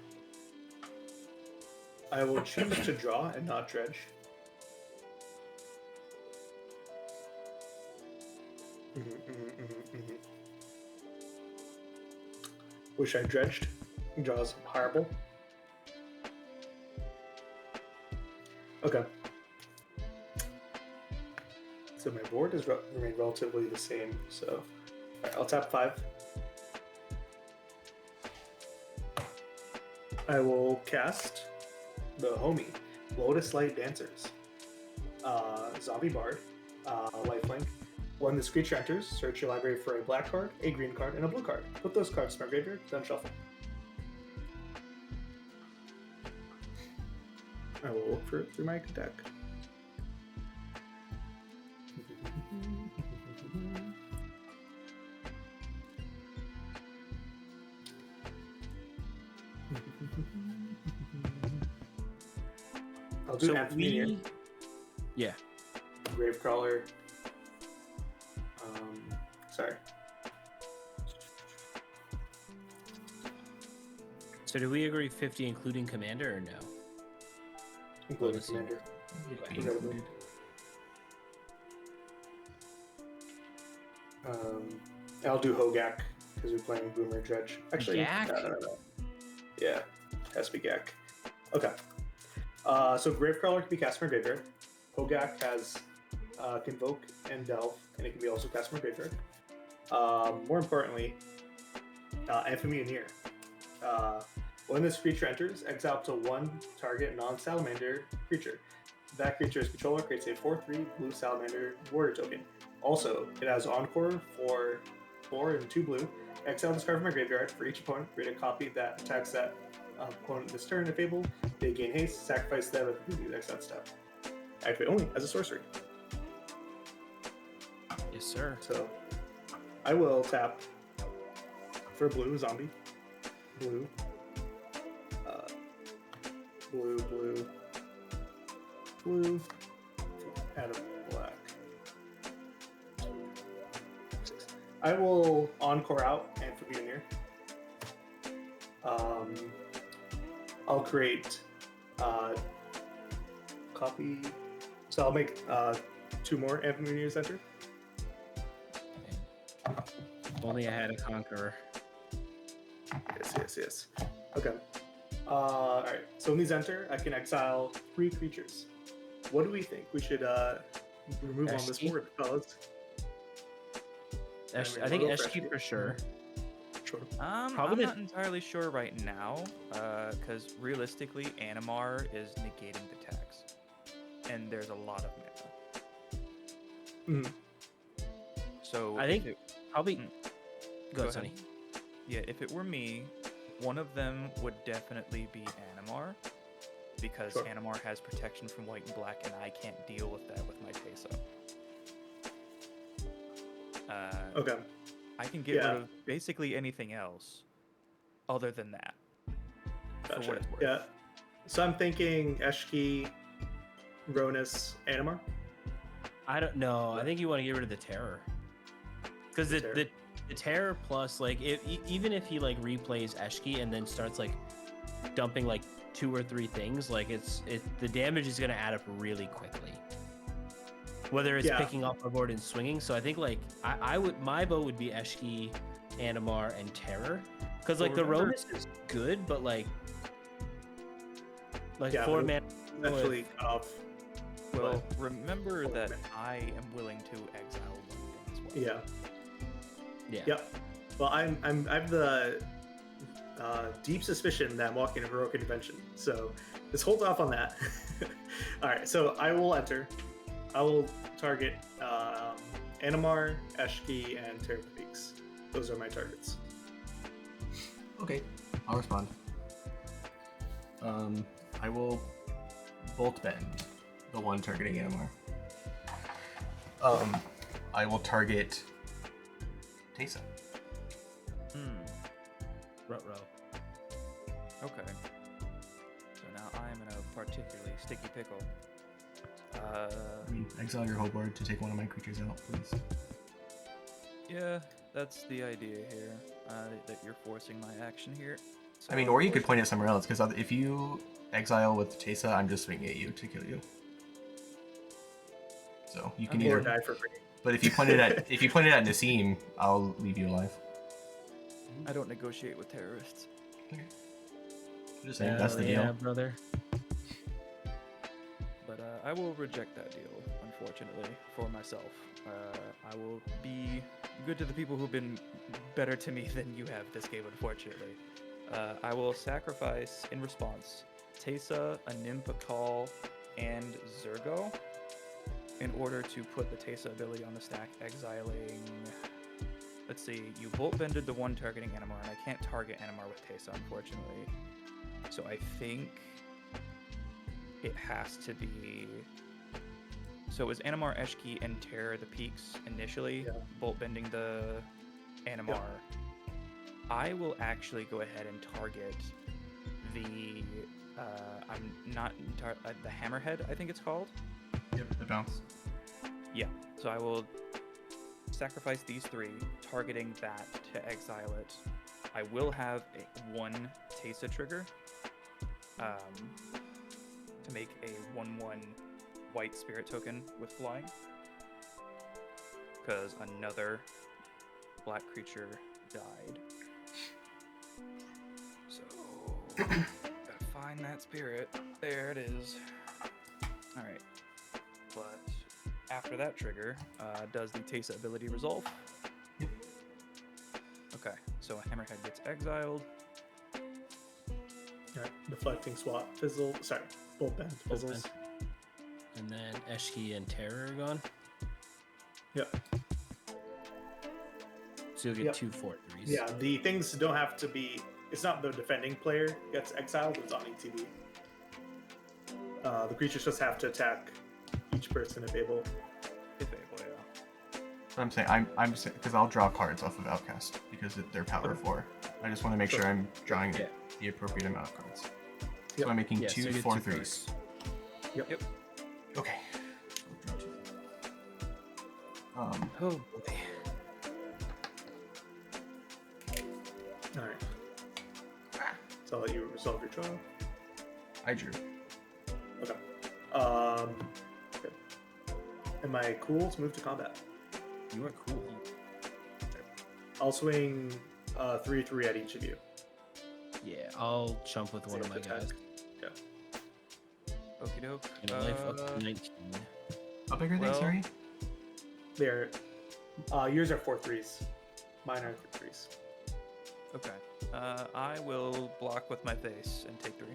I will choose to draw and not dredge. Wish I dredged. Draws horrible. Okay. So my board has remained relatively the same. So alright, I'll tap 5. I will cast the homie, Lotus Light Dancers. Zombie Bard, lifelink. When this creature enters, search your library for a black card, a green card, and a blue card. Put those cards in my graveyard, then shuffle. I will look for it through my deck. I'll do Amphimere, Yeah. Gravecrawler. Sorry. So do we agree 50 including commander or no? Including Let's see. Commander. Included. I'll do Hogak because we're playing Boomer Dredge. Actually, Gak? no. Yeah, has to be Gak. Okay. So Gravecrawler can be cast from a graveyard. Hogak has Convoke and Delve, and it can be also cast from a graveyard. More importantly, Amphimere. When this creature enters, exile up to 1 target non-salamander creature. That creature's controller creates a 4/3 blue salamander warrior token. Also, it has Encore for 4 and 2 blue. Exile this card from my graveyard. For each opponent, create a copy that attacks that opponent this turn. If able, they gain haste. Sacrifice them and complete the exile step. Activate only as a sorcery. Yes, sir. So, I will tap for blue zombie. Blue. Blue. Add a black. 6. I will encore out and for being here. I'll create copy. So I'll make 2 more Amphimere enter. If only I had a conqueror. Yes. Okay. All right. So when these enter, I can exile 3 creatures. What do we think we should remove on this Eshki? board, fellas? I think Eshki for sure. Sure. I'm Probably not entirely sure right now, because realistically, Animar is negating the tax, and there's a lot of mana. Mhm. So I think if it- probably. Mm. Go ahead, ahead. Sonny. Yeah, if it were me, one of them would definitely be Animar, because Sure. Animar has protection from white and black, and I can't deal with that with my Tesa. Okay. I can get rid of basically anything else other than that. For Gotcha. what it's worth. Yeah. So I'm thinking Eshki, Ronus, Animar. I don't know. Yeah. I think you want to get rid of the terror, because the terror plus even if he like replays Eshki and then starts like dumping like 2 or 3 things, like the damage is gonna add up really quickly. Whether it's picking off my board and swinging, so I think like my vote would be Eshki, Animar, and Terror, because like the Ronus is good, but like 4 mana Eventually cut off. Well, remember that I am willing to exile one thing as well. Yeah. Yep. Well, I have the deep suspicion that I'm walking a heroic intervention, so just hold off on that. All right. So I will enter. I will target Animar, Eshki, and Terror Peaks. Those are my targets. Okay, I'll respond. I will bolt bend the one targeting Animar. I will target Tesa. Ruh-roh. Okay. So now I am in a particularly sticky pickle. Exile your whole board to take one of my creatures out, please. Yeah, that's the idea here. That you're forcing my action here. So I mean, or you could point it somewhere else, because if you exile with Tesa, I'm just swinging at you to kill you. So you can Or either die for free. But if you point it at Nassim, I'll leave you alive. I don't negotiate with terrorists. Okay. Just saying, that's the Yeah, deal. brother. But I will reject that deal, unfortunately, for myself. I will be good to the people who've been better to me than you have this game, unfortunately. I will sacrifice, in response, Tesa, a Nympakal, and Zurgo in order to put the Tesa ability on the stack, exiling... Let's see, you bolt bended the one targeting Animar, and I can't target Animar with Tesa, unfortunately. So I think it has to be... So it was Animar, Eshki, and Terror the Peaks initially, bolt bending the Animar. Yep. I will actually go ahead and target the... the Hammerhead, I think it's called. Yep, the bounce. Yeah, so I will sacrifice these 3, targeting that to exile it. I will have one Tesa trigger to make a 1/1 white spirit token with flying, because another black creature died. So gotta find that spirit. There it is. All right, but after that trigger, does the Tesa ability resolve? Yep. Okay, so a Hammerhead gets exiled. Alright, deflecting swap, fizzle, sorry, bolt bend, fizzles. And then Eshki and Terror are gone. Yep. So you'll get 2 4/3s. Yeah, the things don't have to be, it's not the defending player gets exiled, it's on ETB. The creatures just have to attack each person if able. If able, yeah. I'm saying, I'm because I'll draw cards off of Outcast because they're power 4. I just want to make sure I'm drawing the appropriate amount of cards. So I'm making 2 so 4/3s. Yep. Okay. Oh boy. Alright. So I'll let you resolve your draw. I drew. Okay. Good. Am I cool to move to combat? You are cool. I'll swing 3/3 at each of you. Yeah, I'll chump with one of my Safe attack. guys. Yeah. Okie doke. And a life up to 19. How big are they? Well- Sorry. They're yours are 4/3s. Mine are 3/3s. Okay. I will block with my face and take 3.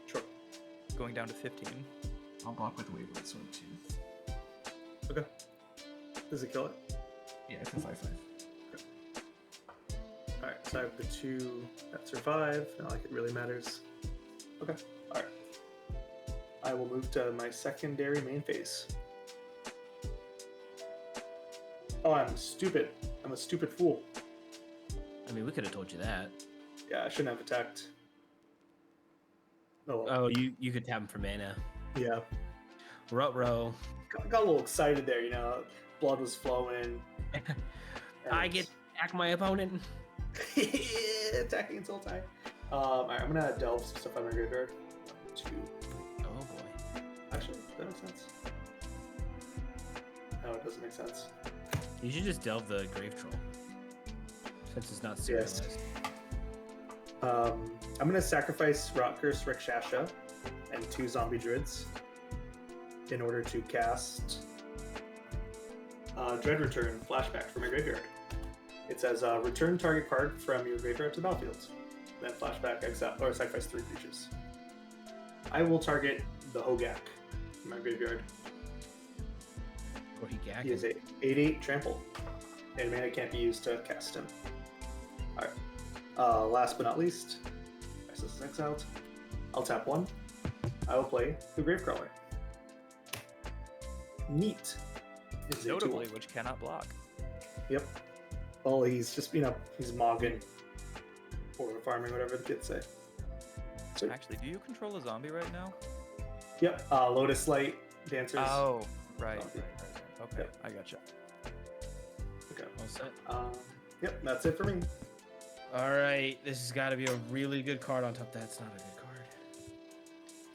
Sure. Going down to 15. I'll block with Wayward Sword too. Okay. Does it kill it? Yeah, it's a 5/5. All right. So I have the 2 that survive. Not like it really matters. Okay. All right. I will move to my secondary main phase. Oh, I'm stupid. I'm a stupid fool. I mean, we could have told you that. Yeah, I shouldn't have attacked. Oh, Oh, you could tap him for mana. yeah. Ruh-roh. Got a little excited there, you know. Blood was flowing. I get to attack my opponent. attacking its ulti. Alright, I'm gonna delve some stuff out of my graveyard. 2. Oh boy. Actually, that makes sense. No, it doesn't make sense. You should just delve the Grave Troll. Since it's not serialized. I'm gonna sacrifice Rotcurse Rakshasha and 2 zombie druids in order to cast Dread Return flashback from my graveyard. It says return target card from your graveyard to the battlefield. Then flashback exile or sacrifice 3 creatures. I will target the Hogak in my graveyard. Or he He is a 8/8 trample, and mana can't be used to cast him. Alright. Last but not least, this is exiled. I'll tap 1. I will play the Gravecrawler. Neat. Is a Notably, 2/1. which cannot block. Yep. Well, he's just, he's mogging or farming, whatever the kids say. So, Actually, do you control a zombie right now? yep. Lotus Light Dancers. Oh, right. Zombie. Okay, Yep. I gotcha. Okay. All set. Yep, that's it for me. Alright, this has got to be a really good card on top. That's not a good card.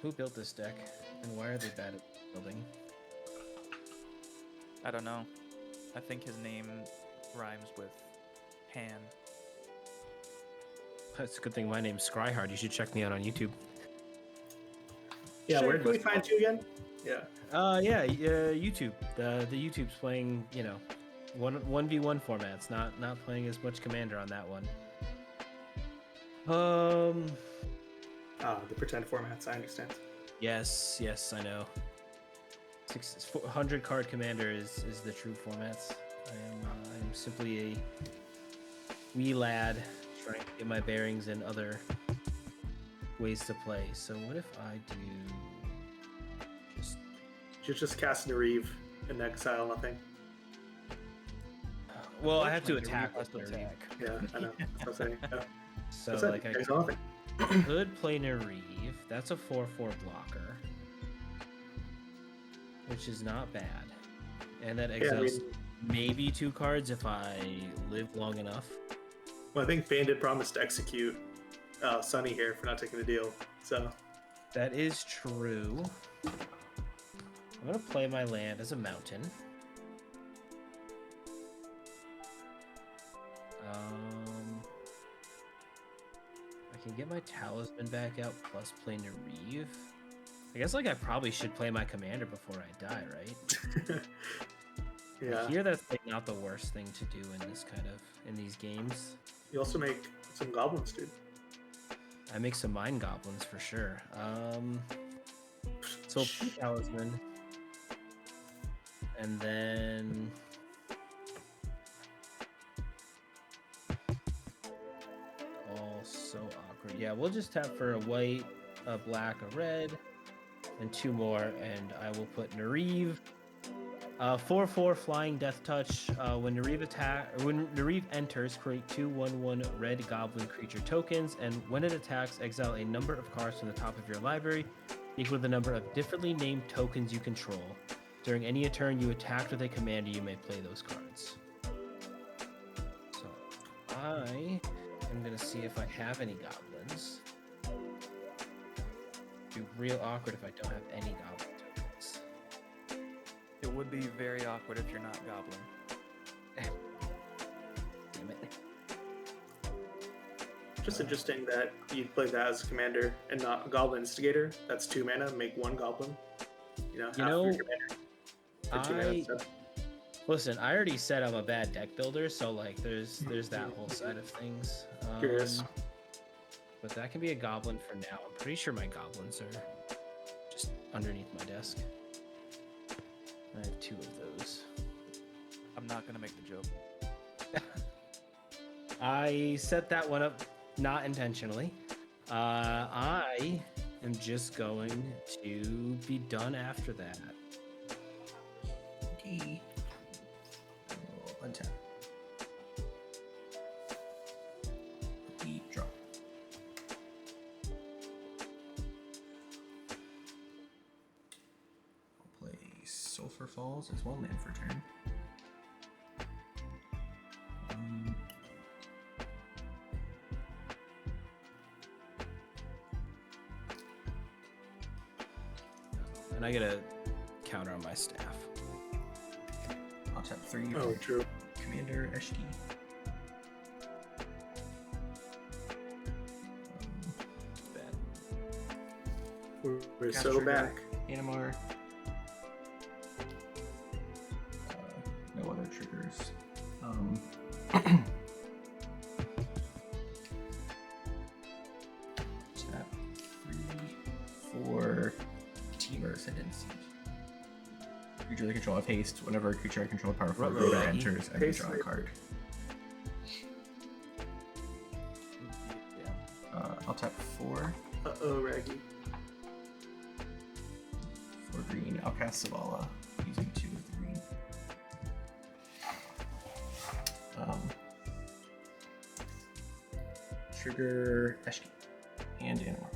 Who built this deck? And why are they bad at building? I don't know. I think his name rhymes with Han. That's a good thing my name's Scry. You should check me out on YouTube. Yeah, Sure, where can we let's find you again? Yeah. YouTube. The YouTube's playing, 1v1 formats, not playing as much Commander on that one. The pretend formats, I understand. Yes, I know. 400 card Commander is the true formats. I'm simply a wee lad trying to get my bearings in other ways to play. So what if I do Just cast Neriv and exile nothing. Well, I have to Like, attack Neriv has with to Neriv. attack. Yeah, I know. That's what I'm saying. Yeah. So That's it. like I Exile nothing. could play Neriv. That's a 4/4 blocker, which is not bad. And that Yeah, I exiles mean, maybe 2 cards if I live long enough. well, I think Bandit promised to execute Sunny here for not taking the deal. So, That is true. I'm gonna play my land as a mountain. I can get my talisman back out plus play Neriv. I guess I probably should play my commander before I die, right? yeah. I hear that's not the worst thing to do in these games. You also make some goblins, dude. I make some mind goblins for sure. So play talisman. And then so awkward. Yeah, we'll just tap for a white, a black, a red, and 2 more, and I will put Neriv. 4/4 Flying Death Touch. When Neriv enters, create 2/1/1 red goblin creature tokens, and when it attacks, exile a number of cards from the top of your library, equal to the number of differently named tokens you control. During any turn you attacked with a commander, you may play those cards. So I am gonna see if I have any goblins. It'd be real awkward if I don't have any goblin tokens. It would be very awkward if you're not goblin. Damn it. Just interesting that you'd play that as a commander and not a goblin instigator. That's 2 mana, make 1 goblin. You know, half of your commander for 2 mana instead. Listen, I already said I'm a bad deck builder, so like there's that whole side of things. Curious. But that can be a goblin for now. I'm pretty sure my goblins are just underneath my desk. I have 2 of those. I'm not gonna make the joke. I set that one up not intentionally. I am just going to be done after that. Okay. Untap. Deep drop. I'll play Sulphur Falls as 1 land for turn. And I get a counter on my staff. I'll tap 3 Oh, for true. Commander Eshki. We're Cast so trigger, back. Animar. No other triggers. Tap 3 for Teamer Ascendancy. Creature they control have haste. Whenever a creature I control powerful Ruh-roh, order Maggie. enters, I may Haste draw a rate. card. I'll tap 4 Uh-oh, Raggy. for green. I'll cast Zavala using 2 of the green. Trigger Eshki and Animal.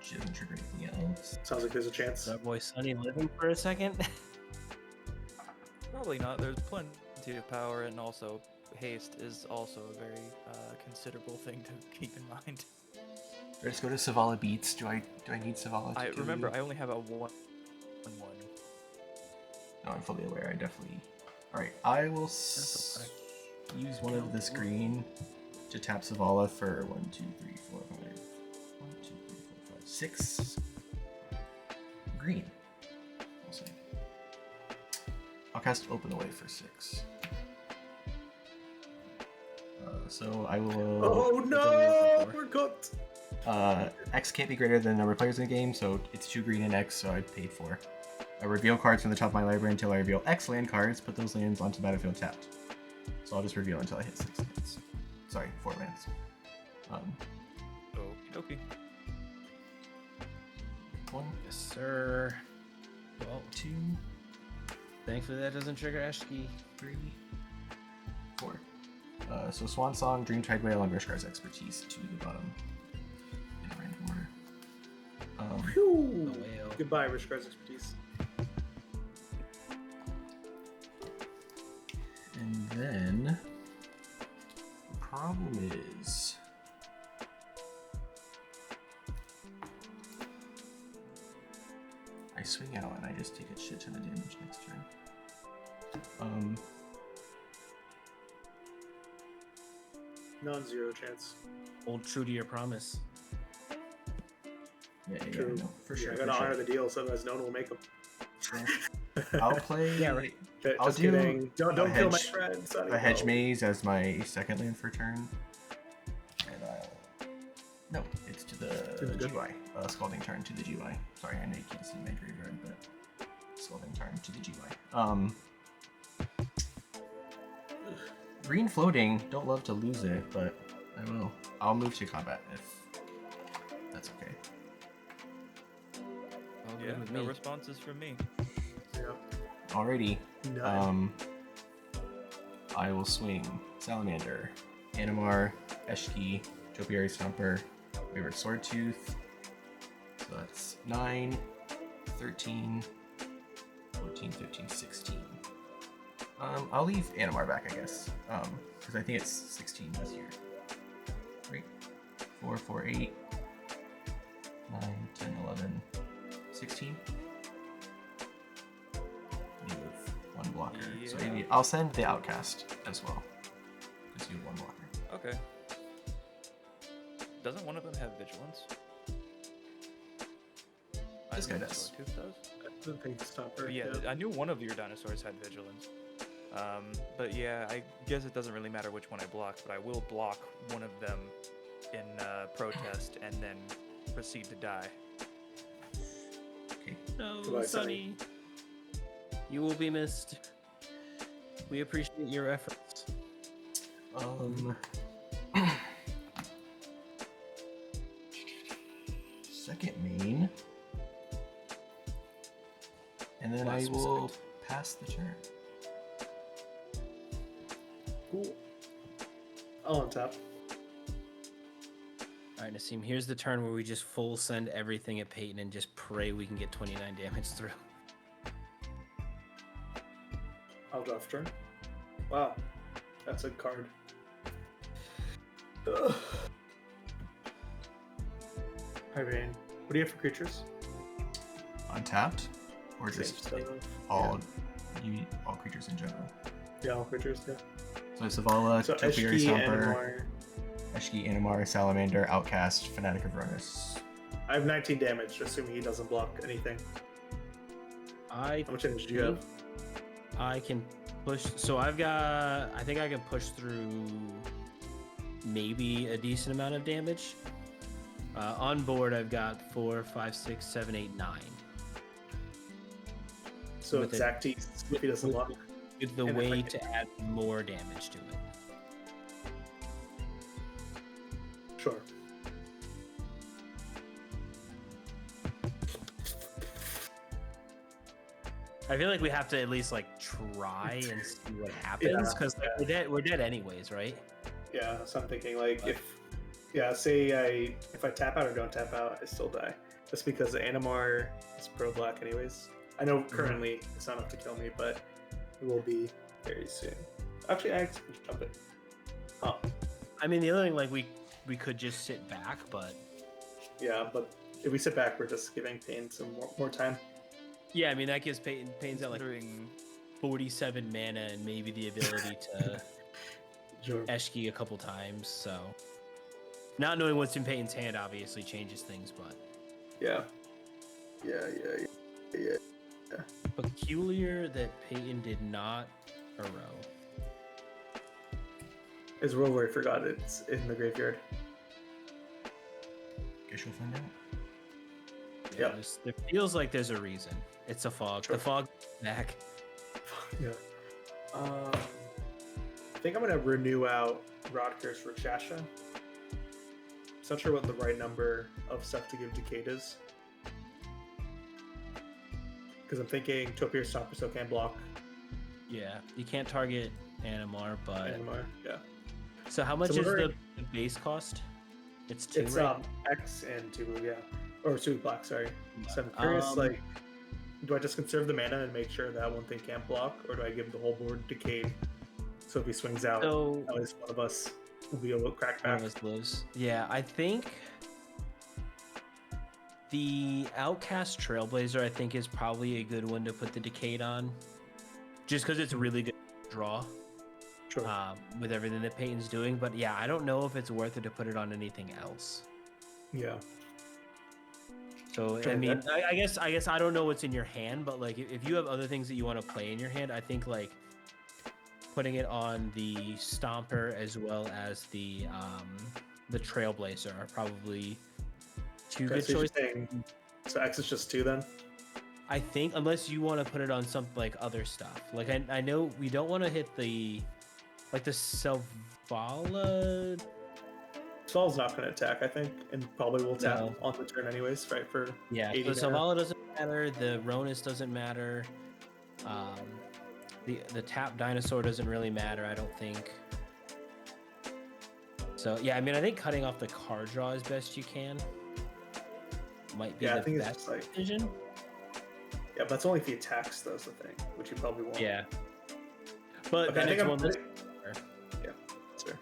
She doesn't trigger anything else. Sounds like there's a chance. Is our boy Sunny living for a second? Probably not. There's plenty of power, and also haste is also a very considerable thing to keep in mind. Do I just go to Zavala Beats? Do I need Zavala to I kill remember you? I only have a 1/1. No, I'm fully aware. I definitely. Alright, I will That's use one of this green to tap Zavala for 1, 2, 3, 4, 5. 1, 2, 3, 4, 5, 6 green. We'll see. I'll cast Open Away for 6. So I will. Oh no! We're cooked! X can't be greater than the number of players in the game, so it's 2 green and X, so I paid 4. I reveal cards from the top of my library until I reveal X land cards, put those lands onto the battlefield tapped. So I'll just reveal until I hit 6 lands. Sorry, 4 lands. Okie dokie. 1, Yes, sir. Well, 2, thankfully that doesn't trigger Eshki. 3, 4. So Swan Song, Dreamtide Whale, and Rishkar's Expertise to the bottom in a random order. Phew. The whale. Goodbye, Rich Card's expertise. And then the problem is I swing out and I just take a shit ton of damage next turn. Non-zero chance. Hold true to your promise. Yeah, True. no, for Yeah, sure. I for gotta honor sure. the deal, so otherwise no one will make them. I'll play Yeah, right. I'll Just do kidding. Don't a kill my hedge- friend. Sonny. a hedge No. maze as my second land for turn. And I'll... No, it's to the good. GUI. Scalding Tarn to the GUI. Sorry, I know you can't see my graveyard, but Scalding Tarn to the GUI. Green floating, don't love to lose it, but I will. I'll move to combat if that's okay. All good Yeah, with no me. responses from me. Yeah. Alrighty. None. I will swing Salamander, Animar, Eshki, Topiary Stomper, Wayward Swordtooth. So that's 9, 13, 14, 15, 16. I'll leave Animar back, I guess. Because I think it's 16 this year. Right? 4, 4, 8, 9, 10, 11, 16. blocker. So Yeah. maybe I'll send the outcast as well. Because you have one blocker. Okay. Doesn't one of them have vigilance? This guy I think does. Sawtooth does. I don't think stopper. But yeah, I knew one of your dinosaurs had vigilance. But yeah, I guess it doesn't really matter which one I block, but I will block one of them in protest and then proceed to die. Okay. No, Goodbye, Sonny. You will be missed. We appreciate your efforts. Second main. And then I Last will specific. pass the turn. Cool. I'll untap. All right, Nassim, here's the turn where we just full send everything at Peyton and just pray we can get 29 damage through. I'll draw for turn. Wow. That's a card. Ugh. Alright, Vayne. What do you have for creatures? Untapped? Or Same just stuff. all all creatures in general? Yeah, all creatures, yeah. So Zavala, So Topiary Eshki, Stomper, Animar. Eshki, Animar, Salamander, Outcast, Fanatic of Vernus. I have 19 damage, assuming he doesn't block anything. I How much damage do you have? I can push. So I think I can push through maybe a decent amount of damage. On board, I've got 4, 5, 6, 7, 8, 9. So With it- exact if he doesn't block. With the And if I way can- to add more damage to it. Sure. I feel like we have to at least like try and see what happens because we're dead anyways, right? Yeah, so I'm thinking like if I tap out or don't tap out, I still die. Just because Animar is pro black anyways. I know currently it's not enough to kill me, but it will be very soon. Actually, I can jump it. Oh, I mean, the other thing, like we could just sit back, but yeah, but if we sit back, we're just giving Pain some more time. yeah, I mean that gives Payne's at like Considering 47 mana and maybe the ability to Sure. Eshki a couple times. So not knowing what's in Payne's hand obviously changes things, but Yeah. peculiar that Peyton did not row. Is World War I forgot it's in the graveyard. Guess you'll find out. Yep. There feels like there's a reason. It's a fog. Sure. The fog back. Yeah. I think I'm gonna renew out Rodkir's for Shasha. I'm not sure what the right number of stuff to give to Kate is. Because I'm thinking Topiary Stomper still can block Yeah, you can't target Animar, but Animar. Yeah. so how much So is we're- the base cost? It's 2, It's right? X and 2 blue, yeah. Or 2 black, sorry. So I'm curious, like, do I just conserve the mana and make sure that one thing can't block, or do I give the whole board to Cade? So if he swings out, So at least one of us will be able to crack one back. of us lives. Yeah, I think the Outcast Trailblazer I think is probably a good one to put the Decade on, just because it's a really good draw. Sure. With everything that Peyton's doing, but yeah, I don't know if it's worth it to put it on anything else. Yeah. So I Try mean, that. I guess I don't know what's in your hand, but like if you have other things that you want to play in your hand, I think like putting it on the Stomper as well as the Trailblazer are probably two Okay, good so you're choices. saying- So X is just 2 then? I think unless you want to put it on some like other stuff. Like I know we don't want to hit the Selvala. Sval's not going to attack, I think, and probably will tap No. on the turn anyways, right? For Yeah, 80 so mana. Selvala doesn't matter. The Ronus doesn't matter. The tap dinosaur doesn't really matter, I don't think. So yeah, I mean, I think cutting off the card draw as best you can might be Yeah, I the think it's best just like decision. yeah, but it's only if he attacks though, is the thing, which you probably won't. Yeah, but Okay, I then think it's I'm one less. yeah, sure.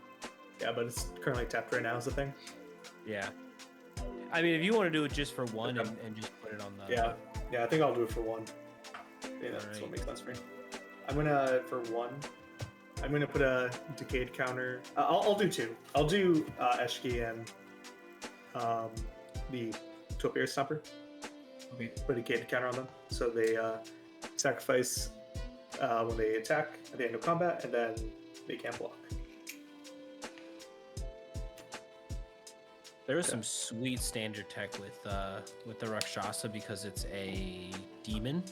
Yeah, but it's currently tapped right now is the thing. Yeah, I mean, if you want to do it just for one Okay. and just put it on the Yeah, I think I'll do it for 1. Yeah, that's Alright. what makes sense for me. I'm gonna for one. I'm gonna put a decayed counter. I'll do two. I'll do Eshki and the Topiary Stomper. Okay. Put a decayed counter on them, so they sacrifice when they attack at the end of combat, and then they can't block. There is some sweet standard tech with the Rakshasa because it's a demon.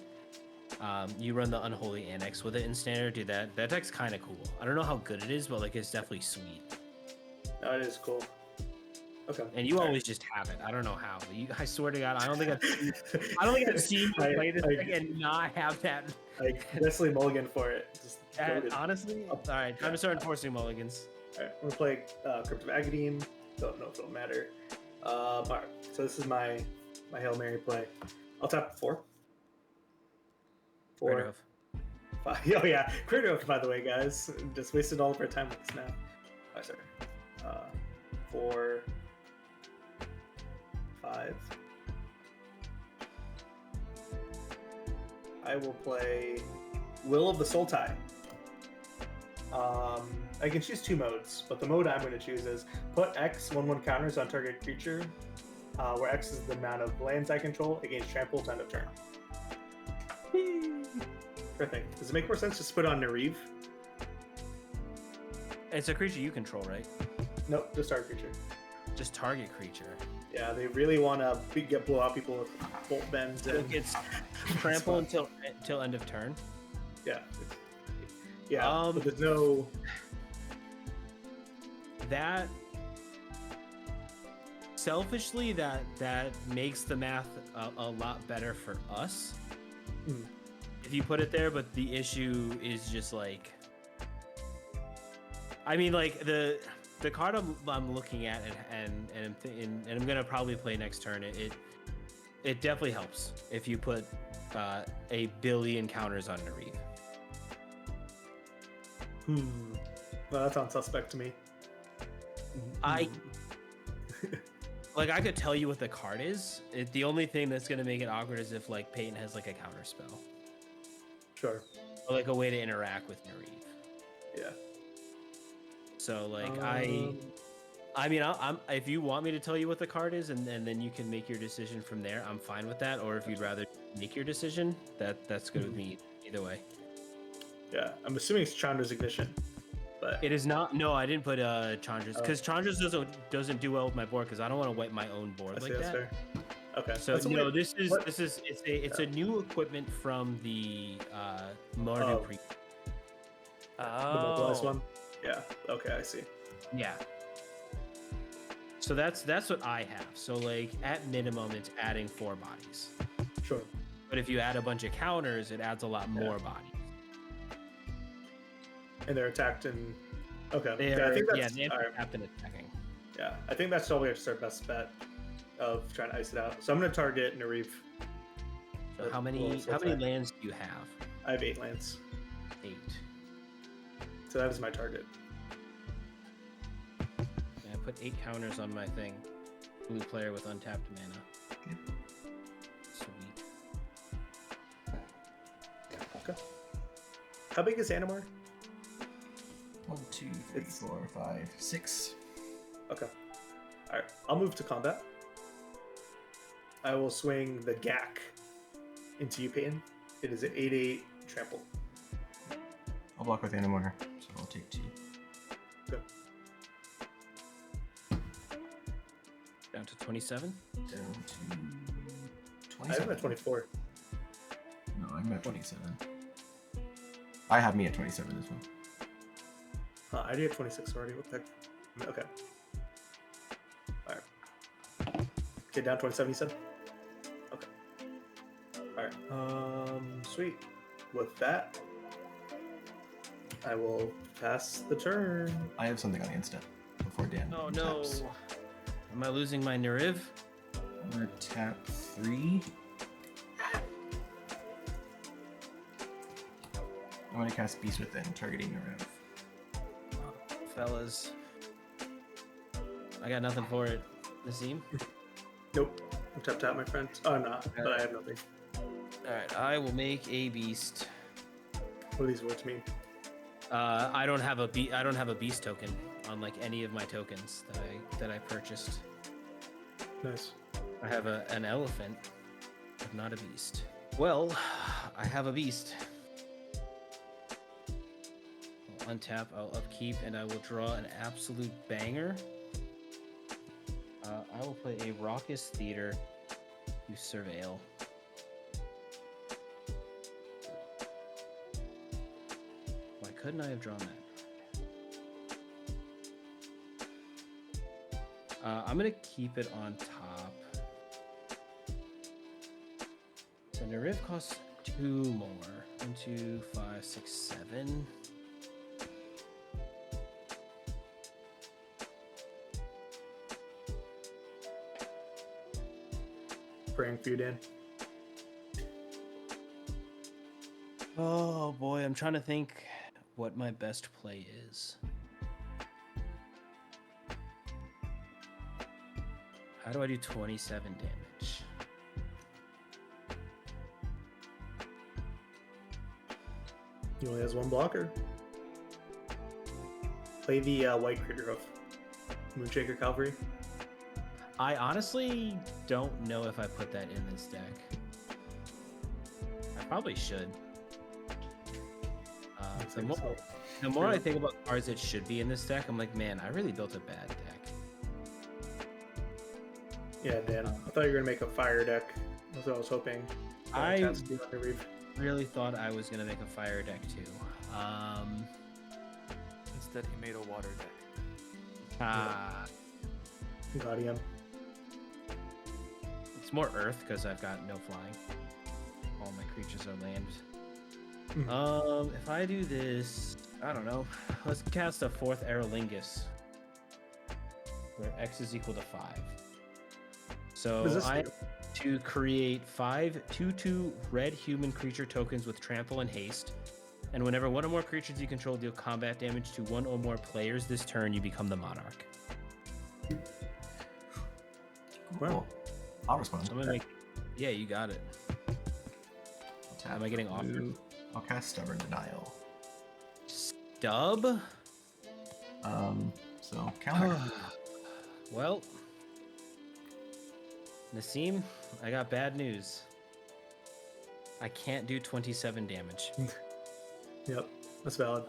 You run the Unholy Annex with it in standard. Dude, that deck's kind of cool. I don't know how good it is, but like it's definitely sweet. No, it is cool. Okay. And you always just have it. I don't know how. I swear to God, I don't think I've seen you play this deck and not have that. I definitely mulligan for it. Just honestly, all right, time to start enforcing mulligans. All right, I'm gonna play Crypt of Agadine. Don't know if it'll matter. All right, so this is my Hail Mary play. I'll tap 4. 4. 5. Oh yeah, Crater, by the way, guys. Just wasted all of our time with this now. Oh, sorry. 4, 5. I will play Will of the Soul Tie. I can choose 2 modes, but the mode I'm going to choose is put X 1/1 counters on target creature, where X is the amount of lands I control against trample to end of turn. Perfect. Does it make more sense to put on Neriv? It's a creature you control, right? Nope, just target creature. Just target creature. Yeah, they really want to blow out people with bolt bends. It gets trample until end of turn. Yeah. Yeah, but there's no... That... Selfishly, that makes the math a lot better for us. If you put it there, but the issue is just like... I mean, like, the card I'm looking at and I'm gonna probably play next turn. It definitely helps if you put a billion counters on Neriv. Well, that sounds suspect to me. I could tell you what the card is. The only thing that's gonna make it awkward is if like Peyton has like a counter spell. Sure. Or like a way to interact with Neriv. Yeah. So like I'm if you want me to tell you what the card is and then you can make your decision from there, I'm fine with that. Or if you'd rather make your decision, that's good with me either way. Yeah, I'm assuming it's Chandra's Ignition, but it is not. No, I didn't put Chandra's because Chandra's doesn't do well with my board because I don't want to wipe my own board like that. Fair. Okay. So no, it's a new equipment from the Mardu Pre. The mobilized one. Yeah. Okay, I see. Yeah. So that's what I have. So like at minimum, it's adding 4 bodies. Sure. But if you add a bunch of counters, it adds a lot more bodies. And they're attacked in. Okay. I think that's tapped and attacking. Yeah, I think that's probably just our best bet of trying to ice it out. So I'm going to target Neriv. So how many lands do you have? I have 8 lands. 8. So that is my target. Yeah, I put 8 counters on my thing. Blue player with untapped mana. Sweet. Okay. How big is Animar? 1, 2, 3, 4, 5, 6. Okay. All right. I'll move to combat. I will swing the Gak into you, Peyton. It is an 8/8 trample. I'll block with Animar, so I'll take 2. Okay. Down to 27? Down to 27. I have him at 24. No, I'm at 27. I have me at 27 as well. I did 26 already. What the heck? Okay. All right. Okay, down 27, you said? Okay. All right. Sweet. With that, I will pass the turn. I have something on the instant before Dan. Oh no. Taps. Am I losing my Neriv? I'm gonna tap 3. I'm gonna cast Beast Within, targeting Neriv. Fellas, I got nothing for it. Nazim? Nope. I'm tapped out, my friend. Oh, no, but I have nothing. Alright, I will make a beast. What do these words mean? I don't have a beast token on like any of my tokens that I purchased. Nice. I have an elephant, but not a beast. Well, I have a beast. I'll untap, I'll upkeep, and I will draw an absolute banger. I will play a Raucous Theater to Surveil. Why couldn't I have drawn that? I'm gonna keep it on top. So Neriv costs 2 more. 1, 2, 5, 6, 7. Praying for you, Dan. Oh boy, I'm trying to think what my best play is. How do I do 27 damage? He only has 1 blocker. Play the white critter hoof. Moonshaker Cavalry. I honestly don't know if I put that in this deck. I probably should. The more I think about cards that should be in this deck, I'm like, man, I really built a bad deck. Yeah, Dan. I thought you were gonna make a fire deck. That's what I was hoping. I really thought I was gonna make a fire deck too. Instead, he made a water deck. Got him. It's more earth because I've got no flying. All my creatures are land. If I do this, I don't know. Let's cast a 4th Aerolingus, where X is equal to 5. So I have to create 5 2/2 red human creature tokens with trample and haste. And whenever one or more creatures you control deal combat damage to one or more players this turn, you become the monarch. Well, I'll respond. So I'm gonna make. Yeah, you got it. Am I getting offered? I'll cast Stubborn Denial. Stub? So counter. Well, Nassim, I got bad news. I can't do 27 damage. Yep, that's valid.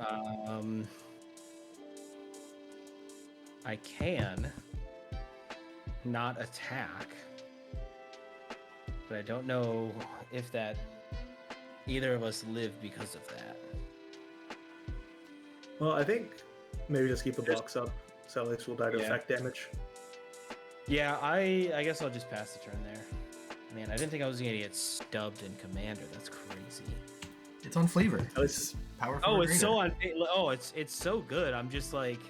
I can not attack, but I don't know if that either of us live because of that. Well, I think maybe just keep the blocks up, so at least we'll die to effect damage. Yeah, I guess I'll just pass the turn there. Man, I didn't think I was gonna get stubbed in Commander. That's crazy. It's on flavor. It's powerful. Oh, it's so on. Oh, it's so good. I'm just like.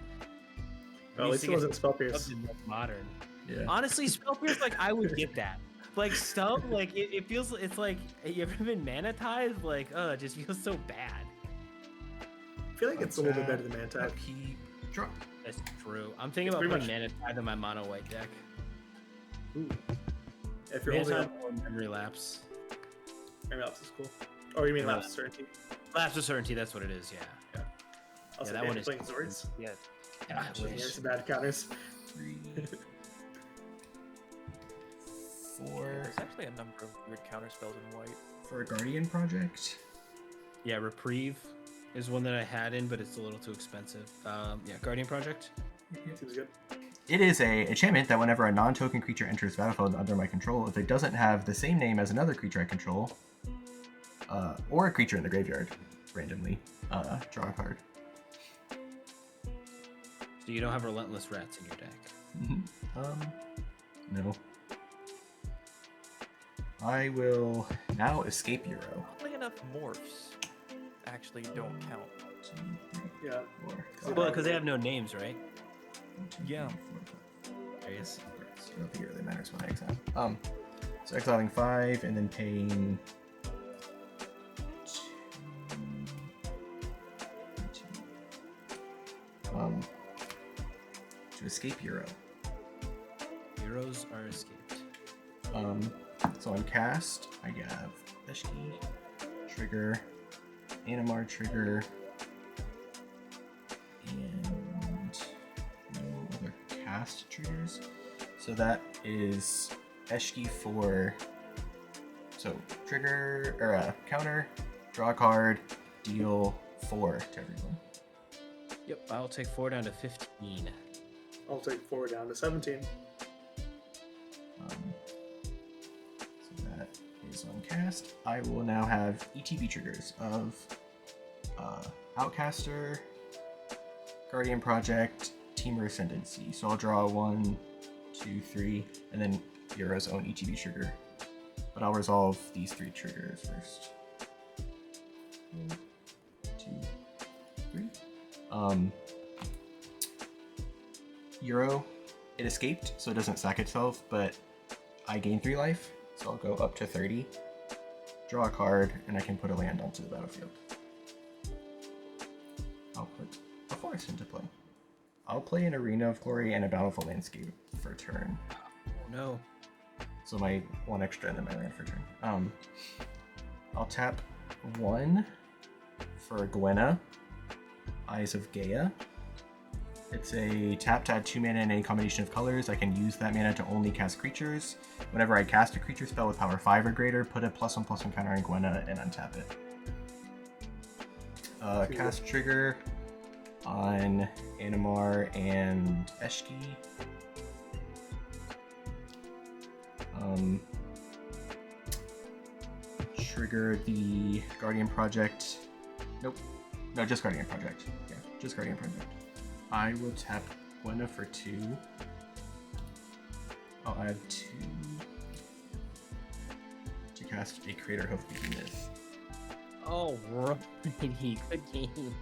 Oh, at least it wasn't Spell Pierce. Modern. Yeah. Honestly, Spell Pierce, like I would get that. Like stub, like it feels. It's like you ever been manatized? Like, it just feels so bad. I feel like it's a little bit better than Manatide. Keep drop. That's true. I'm thinking about putting Manatide in my mono white deck. Ooh. If you're holding up, or Memory Lapse. Memory Lapse is cool. Or you mean Lapse of Certainty? Lapse of Certainty, that's what it is. Yeah. Also, that one is playing Zords. Yeah. There's some bad counters. 3, 4. There's actually a number of weird counter spells in white. For a Guardian project. Yeah, Reprieve is one that I had in, but it's a little too expensive. Guardian Project. Seems good. It is a enchantment that whenever a non-token creature enters the battlefield under my control, if it doesn't have the same name as another creature I control, or a creature in the graveyard, randomly, draw a card. So you don't have Relentless Rats in your deck? No. I will now escape Euro. Oddly enough, morphs actually don't count. 2, 3, Yeah. 4. Well, because they have no names, right? 1, 2, Yeah. 3, 4, 5. I guess. I don't think it really matters when I exile. So exiling 5 and then paying 2, to escape Euro. Heroes are escaped. So on cast, I have Eshki, trigger, Animar trigger, and no other cast triggers. So that is Eshki for trigger or counter, draw a card, deal 4 to everyone. Yep, I'll take 4 down to 15. I'll take 4 down to 17. So that is on cast. I will now have ETB triggers of Outcaster, Guardian Project, Teamer Ascendancy. So I'll draw 1, 2, 3, and then Euro's own ETB trigger. But I'll resolve these 3 triggers first. 1, 2, 3. Euro, it escaped, so it doesn't sack itself, but I gain 3 life, so I'll go up to 30. Draw a card, and I can put a land onto the battlefield. I'll put a forest into play. I'll play an Arena of Glory and a Bountiful Landscape for turn. Oh no. So my 1 extra and then my land for turn. I'll tap 1 for Gwenna, Eyes of Gaia. It's a tap to add 2 mana in any combination of colors. I can use that mana to only cast creatures. Whenever I cast a creature spell with power 5 or greater, put a +1/+1 counter on Gwenna and untap it. Cast trigger on Animar and Eshki. Trigger the Guardian Project. Nope. No, just Guardian Project. Yeah, just Guardian Project. I will tap Gwenna for 2. I'll add 2 to cast a Crater Hoof Behemoth. Oh, righty. Good game.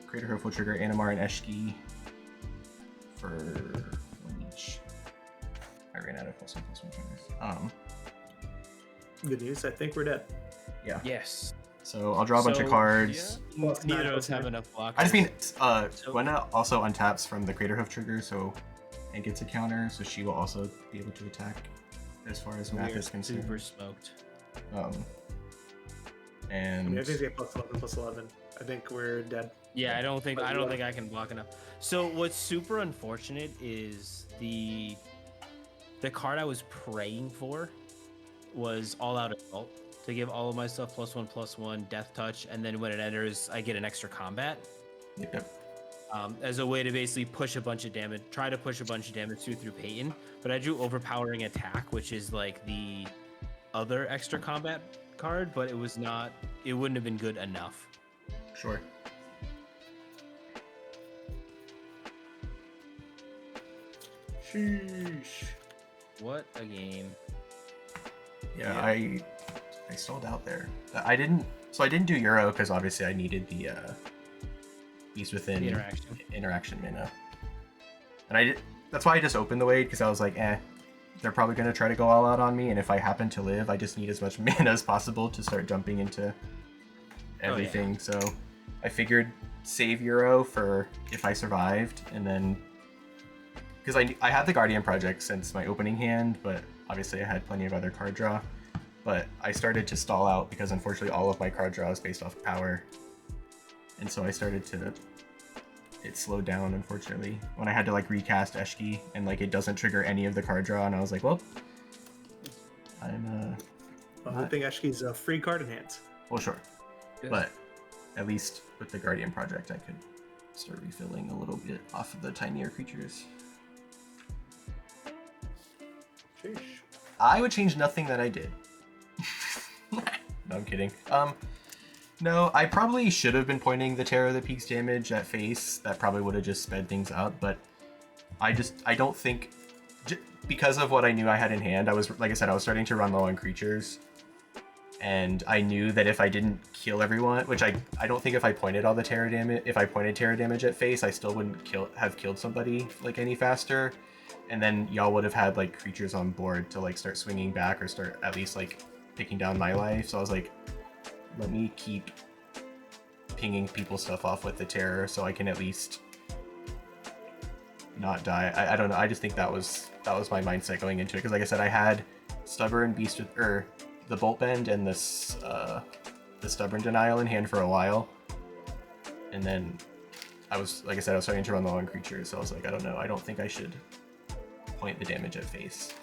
Crater Hoof will trigger Animar and Eshki for 1 each. I ran out of +1/+1 counters. Good news, I think we're dead. Yeah. Yes. So I'll draw a bunch of cards. Well, it's Neither not of us have possible. enough blockers. I just mean, Gwenna also untaps from the Crater Hoof trigger, so and gets a counter, so she will also be able to attack as far as math We're is concerned. super smoked. I And mean, I think they get +11/+11. I think we're dead. Yeah, I don't think I can block enough. So what's super unfortunate is the card I was praying for was All Out Assault to give all of my stuff +1/+1 Death Touch, and then when it enters, I get an extra combat. yep. As a way to basically push a bunch of damage, try to push a bunch of damage through Peyton. But I drew Overpowering Attack, which is like the other extra combat card, but it wouldn't have been good enough. Sure. Sheesh. What a game. Yeah, I stalled out there. I didn't do Euro because obviously I needed the Beast Within The interaction mana. And that's why I just opened the Wade, because I was like, they're probably gonna try to go all out on me, and if I happen to live, I just need as much mana as possible to start jumping into everything. So I figured save Euro for if I survived, and then because I had the Guardian Project since my opening hand, but obviously I had plenty of other card draw. But I started to stall out because unfortunately all of my card draw is based off power, and so I started to. It slowed down, unfortunately, when I had to like recast Eshki, and like it doesn't trigger any of the card draw, and I was like, well, I'm Well, I think Eshki's a free card in hands. well, sure, Yeah. but at least with the Guardian Project, I could start refilling a little bit off of the tinier creatures. Sheesh. I would change nothing that I did. No, I'm kidding. No, I probably should have been pointing the Terror of the Peaks damage at face. That probably would have just sped things up, but I don't think, because of what I knew I had in hand, I was, like I said, I was starting to run low on creatures, and I knew that if I didn't kill everyone, which I don't think if I pointed all the Terror damage, if I pointed Terror damage at face, I still wouldn't have killed somebody like any faster, and then y'all would have had like creatures on board to like start swinging back or start at least like picking down my life. So I was like, let me keep pinging people's stuff off with the Terror so I can at least not die. I don't know. I just think that was my mindset going into it, because like I said, I had Stubborn Beast with the Bolt Bend and this the Stubborn Denial in hand for a while, and then I was, like I said, I was starting to run low on creatures, so I was like, I don't know, I don't think I should point the damage at face.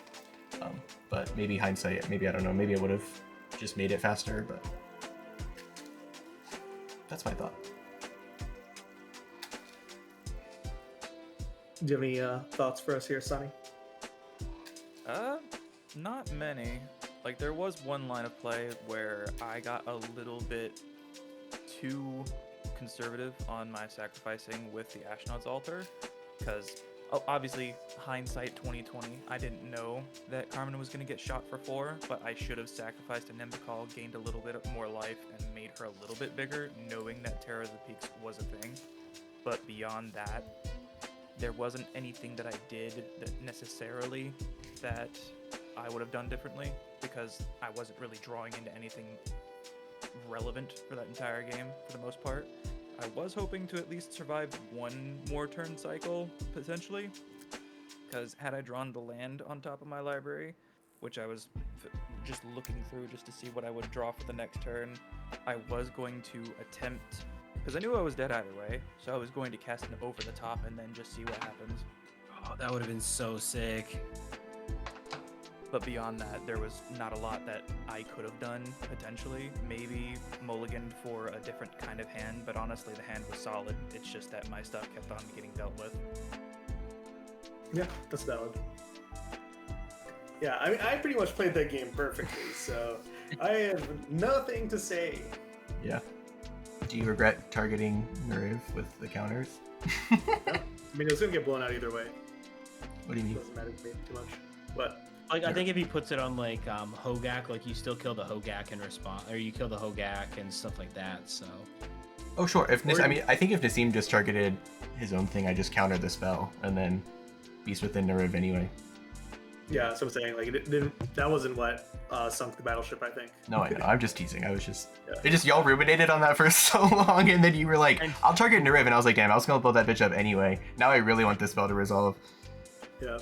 But maybe hindsight, maybe I don't know, maybe I would have just made it faster, but that's my thought. Do you have any thoughts for us here, Sonny? Not many. Like, there was one line of play where I got a little bit too conservative on my sacrificing with the Ashnod's altar, because obviously hindsight 2020, I didn't know that Carmen was going to get shot for 4, but I should have sacrificed a Nimbucall, gained a little bit more life, and made her a little bit bigger, knowing that Terror of the Peaks was a thing. But beyond that, there wasn't anything that I did that necessarily that I would have done differently, because I wasn't really drawing into anything relevant for that entire game for the most part. I was hoping to at least survive one more turn cycle, potentially, because had I drawn the land on top of my library, which I was just looking through just to see what I would draw for the next turn, I was going to attempt, because I knew I was dead either way, so I was going to cast an over the top and then just see what happens. Oh, that would have been so sick. But beyond that, there was not a lot that I could have done, potentially. Maybe mulligan for a different kind of hand, but honestly, the hand was solid. It's just that my stuff kept on getting dealt with. Yeah, that's valid. Yeah, I mean, I pretty much played that game perfectly, so I have nothing to say. Yeah. Do you regret targeting Neriv with the counters? No. I mean, it was going to get blown out either way. What do you It mean? doesn't matter to me too much. But Like, I think if he puts it on like Hogak, like you still kill the Hogak in response, or you kill the Hogak and stuff like that. So. Oh sure. If I mean, I think if Nassim just targeted his own thing, I just countered the spell and then Beast Within Neriv anyway. yeah, so I'm saying, like, it didn't, that wasn't what sunk the battleship, I think. No, I know. I'm just teasing. I was just. Yeah. It just y'all ruminated on that for so long, and then you were like, "I'll target Neriv," and I was like, "Damn, I was gonna blow that bitch up anyway." Now I really want this spell to resolve. Yeah.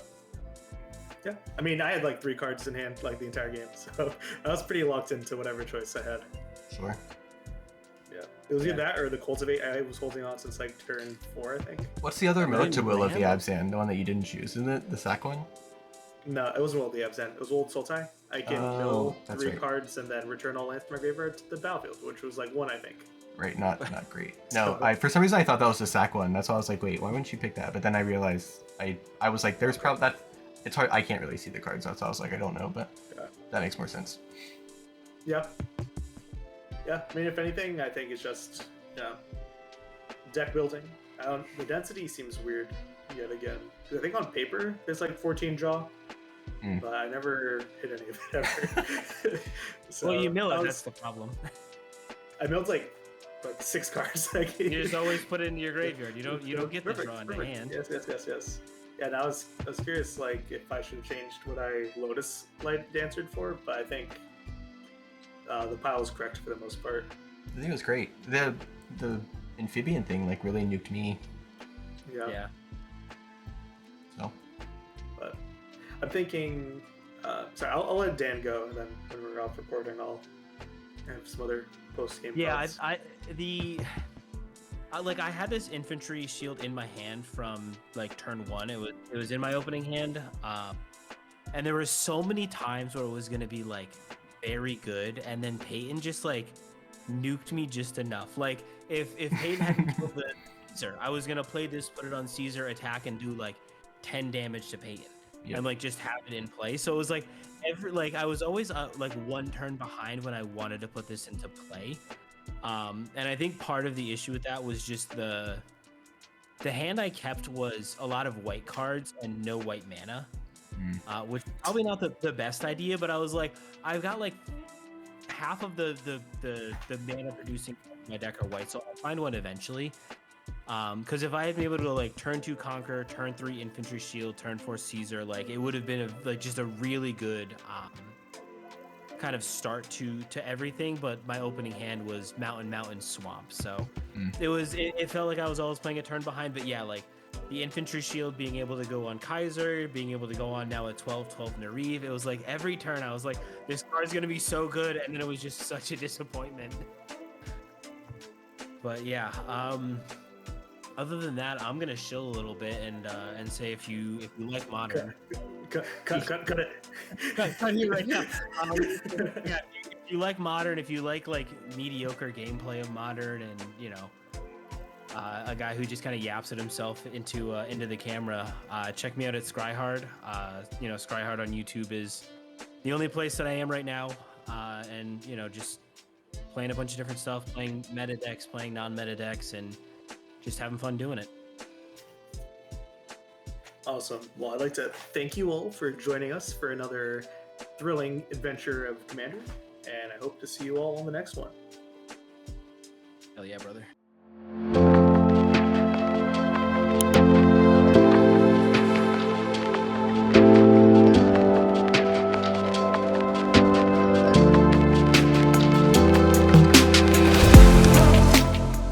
Yeah. I mean, I had like 3 cards in hand like the entire game, so I was pretty locked into whatever choice I had. Sure. Yeah. It was either that or the Cultivate I was holding on since like turn 4, I think. What's the other mode to Will of the land? Abzan? The one that you didn't choose, isn't it? The sack one? No, it wasn't Will of the Abzan. It was Old Sultai. I can Oh, mill that's 3 right. cards and then return all lands to my graveyard to the battlefield, which was like 1, I think. Right, not great. No, for some reason I thought that was the sack one. That's why I was like, wait, why wouldn't you pick that? But then I realized I was like, there's probably that. It's hard. I can't really see the cards. That's why I was like, I don't know, but Yeah. that makes more sense. Yeah. Yeah. I mean, if anything, I think it's just deck building. The density seems weird yet again. 'Cause I think on paper there's like 14 draw, but I never hit any of it ever. So Well, you mill it. That's the problem. I milled like 6 cards. Like, You just always put it in your graveyard. You don't get the draw in the perfect. hand. Yes. Yeah, and I was curious, like, if I should have changed what I Lotus Light Dancered for, but I think the pile was correct for the most part. I think it was great. The amphibian thing like really nuked me. Yeah. So But I'm thinking, sorry, I'll let Dan go, and then when we're off recording, I'll have some other post-game thoughts. I had this infantry shield in my hand from like turn 1. It was in my opening hand, and there were so many times where it was gonna be like very good, and then Peyton just like nuked me just enough. Like if Peyton hadn't killed the Caesar, I was gonna play this, put it on Caesar, attack, and do like 10 damage to Peyton, and like just have it in play. So it was like I was always like 1 turn behind when I wanted to put this into play. And I think part of the issue with that was just the hand I kept was a lot of white cards and no white mana, which probably not the best idea, but I was like, I've got like half of the mana producing my deck are white, so I'll find one eventually. Because if I had been able to go like turn 2 Conquer, turn 3 Infantry Shield, turn 4 Caesar, like it would have been just a really good kind of start to everything. But my opening hand was Mountain Swamp, so it felt like I was always playing a turn behind. But yeah, like the Infantry Shield being able to go on Kaiser, being able to go on now at 12 Neriv, it was like every turn I was like, this card's gonna be so good, and then it was just such a disappointment. But yeah, other than that, I'm gonna shill a little bit and say if you like modern, Cut it. cut here right now. Yeah, if you like modern, if you like mediocre gameplay of modern, and a guy who just kind of yaps at himself into the camera, check me out at Scry. Scry on YouTube is the only place that I am right now, and just playing a bunch of different stuff, playing meta decks, playing non-meta decks, and just having fun doing it. Awesome. Well, I'd like to thank you all for joining us for another thrilling adventure of Commander, and I hope to see you all on the next one. Hell yeah, brother.